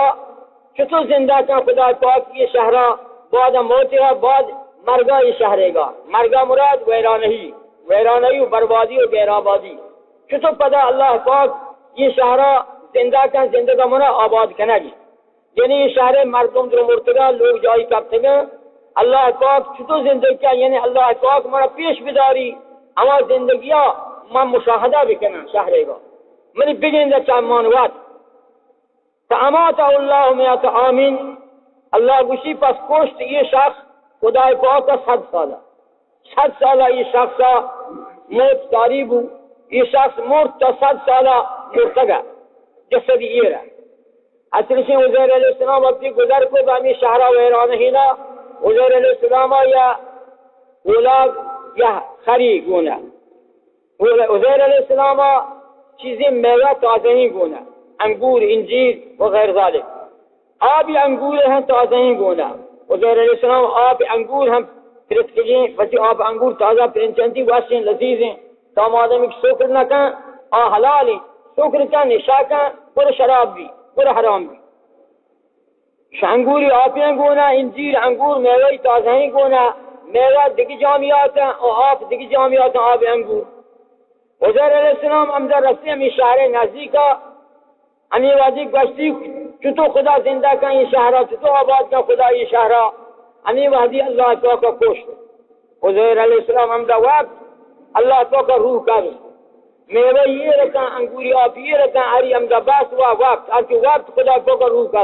चुतो जिंदा का खुदा पाक ये शहरा बाद मौत है बाद मरगा ये शहरेगा मरगा मुराद वैरान ही वैरानी और बर्बादी और गैराबादी चुतो पता अल्लाह पाक ये शहरा जिंदा का जिंदगा मना आबाद करेगी यानी ये शहर मर्दों द्रो मुर्तगा लोग जाई करते अल्लाह पाक चुतो जिंदगी क्या यानी अल्लाह पाक मना पेश बिदारी हमार जिंदगिया मां मुशाहदा भी करना शहरे का मनी बिगिन द मानवात तमाता में तो आमीन अल्लाह गुशी पास कोष्ट ये शख्स खुदा पाक का 100 साल ये शख्स मौत तारीब ये शख्स मौत तो 100 साल मुर्तगा जसदी ये रहा असल से उज़ैर अलैहिस्सलाम अपनी गुजर को बामी शहरा वैरान ही ना उज़ैर अलैहिस्सलाम या औलाद या खरी गुना उज़ैर अलैहिस्सलाम चीजें मेवा ताज़ा ही गुना अंगूर इंजीर वगैरह ज़ालिक आप ये अंगूर हैं ताज़ा ही गुना उज़ैर अलैहिस्सलाम आप अंगूर हम फिरत कीजिए बच्चे आप अंगूर ताज़ा फिरंचंती वासी लजीज हैं तो आदमी शुक्र न का आ हलाल है शुक्र का निशा का पूरा शराब भी पूरा हराम भी अंगूरी आप गोना इंजीर अंगूर मेवा ताज़ा ही गोना मेवा दिग जामियात और आप दिग जामियात आप अंगूर उज़ैर अलैहिस्सलाम अमदा रस्ते में शहर नाजी का अमीवादी गश्ती चुतो खुदा जिंदा का ये शहरा चुतो आबाद का खुदा ये शहरा अमीवादी अल्लाह तो का कोष्ट उज़ैर अलैहिस्सलाम अमदा वक्त अल्लाह तो का रूह का मेवा ये रखा अंगूरी आप ये रखा अरी अमदा बास हुआ वक्त आपके वक्त खुदा तो का रूह का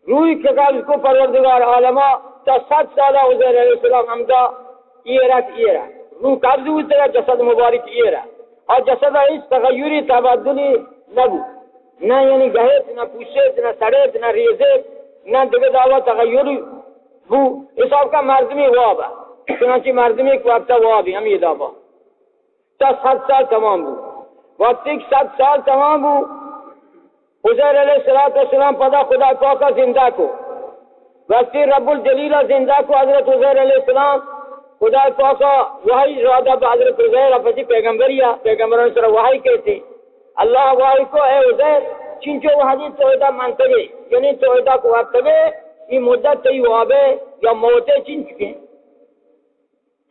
रूह के काल को परवरदिगार आलमा तो 7 साल उज़ैर अलैहिस्सलाम अमदा ये रख रूह कब्ज़ उतरा जसद मुबारक ये रहा और जसद इस तगय्युरी तबादुली नबू ना यानी गहेत ना पूछेत ना सड़ेत ना रेजेत ना दिगे दावा तगय्युर वो इस आपका मर्दमी हुआ बा चुनांची मर्दमी को वक्त हुआ भी हम ये दावा तो 7 साल तमाम हूँ वक्त 7 साल तमाम हूँ उज़ैर अलैहिस्सलाम पदा खुदा पाका जिंदा को वक्त रब्बुल जलीला जिंदा को हजरत उज़ैर अलैहिस्सलाम खुदा पाका वही रादा हजरत उज़ैर अपनी पैगंबरिया पैगंबरों से वही कहते अल्लाह वही को ए उज़ैर चिंचो वहादी तोयदा मानते यानी तोयदा को वास्तवे ये मुद्दत तई वाबे या मौते चिंच के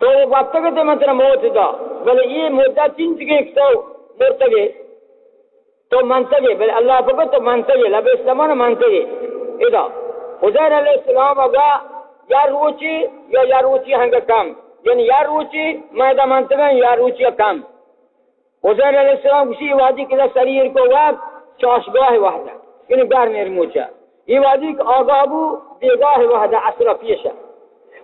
तो वास्तवे ते मतलब मौत दा बोले ये मुद्दत चिंच के तो मुर्तगे तो मानते बोले अल्लाह को तो मानते लबे समान मानते इदा उज़ैर अलैहिस्सलाम अगा या रुचि हंग काम यानी या रुचि मैदा मानते या रुचि काम उज़ैर अलैहिस्सलाम उसी वादी के शरीर को वाब चाशगाह वहदा यानी गार निर्मोचा ये वादी का आगाबू बेगाह वहदा असरा पेशा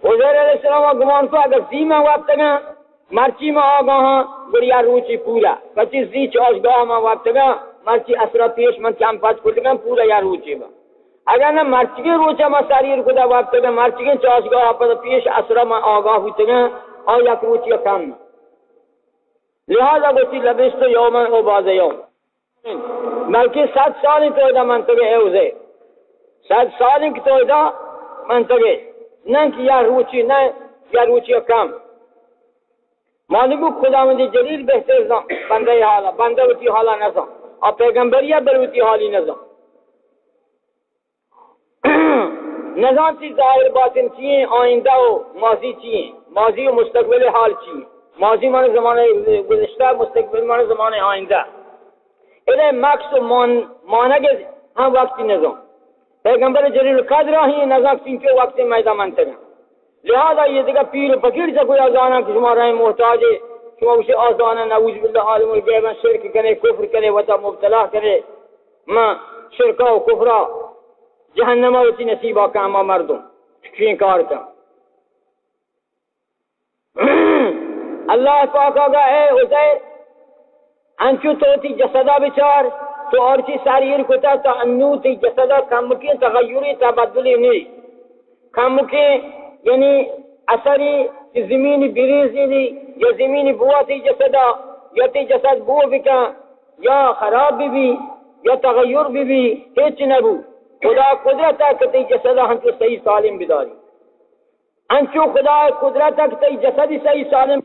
उज़ैर अलैहिस्सलाम गुमान को अगर जीमा वाब तगा मर्ची में आगाह गुड़िया रुचि पूरा 25 दी चाशगाह में वाब तगा मर्ची असरा पेश में चाम पाँच फुटगा पूरा या रुचि बा अगर ना मर्ची के रोचा में शरीर को वाब तगा मर्ची के चाशगाह पर पेश असरा में आगाह हुतगा और या रुचि काम लिहाजा गोती लबिस तो यौम ओ बाज़ यौम बल्कि 7 साल तोयदा मंतगे है उसे 7 साल की तोयदा मंतगे न कि या रुचि काम मालिक खुदावंदी जलील बेहतर बंदे हाला बंदवती हाला नज़म और पैगंबरिया बलवती हाली नज़म नज़ाम की ज़ाहिर बातिन चाहिए आइंदा हो माजी चाहिए माजी और मुस्तकबिल हाल चाहिए माजी माने ज़माने गुज़िश्ता मुस्तकबिल माने ज़माने आइंदा इधर मक्स मानगे हाँ वक्त नज़म पैगंबर जलील कद्र ही नज़म सिंचे वक्त मैदा मानते हैं लिहाजा ये जगह पीर फकीर से कोई अजाना कि तुम्हारा मोहताज है तुम उसे आजाना नऊज़ बिल्लाह आलिमुल गैब शिरक करे कुफ्र करे वता मुब्तला करे मां शिरका और कुफ्रा जहन्नम उसी नसीबा कामा मर्दों इनकार का अल्लाह पाक का है उज़ैर अंचु तोती जसदा विचार तो और ची शरीर को तो अन्नू ती जसदा कम के तगय्युरी तबद्दुली नहीं कम के यानी असरी ज़मीनी बिरीज़ी या ज़मीनी बुआ थी जसदा या ती जसद बुआ बिका या खराब भी या तगय्युर भी हिच नबू खुदा कुदरत कती जसदा हम तो सही सालिम बिदारी अंचु खुदा कुदरत कती जसदी सही सालिम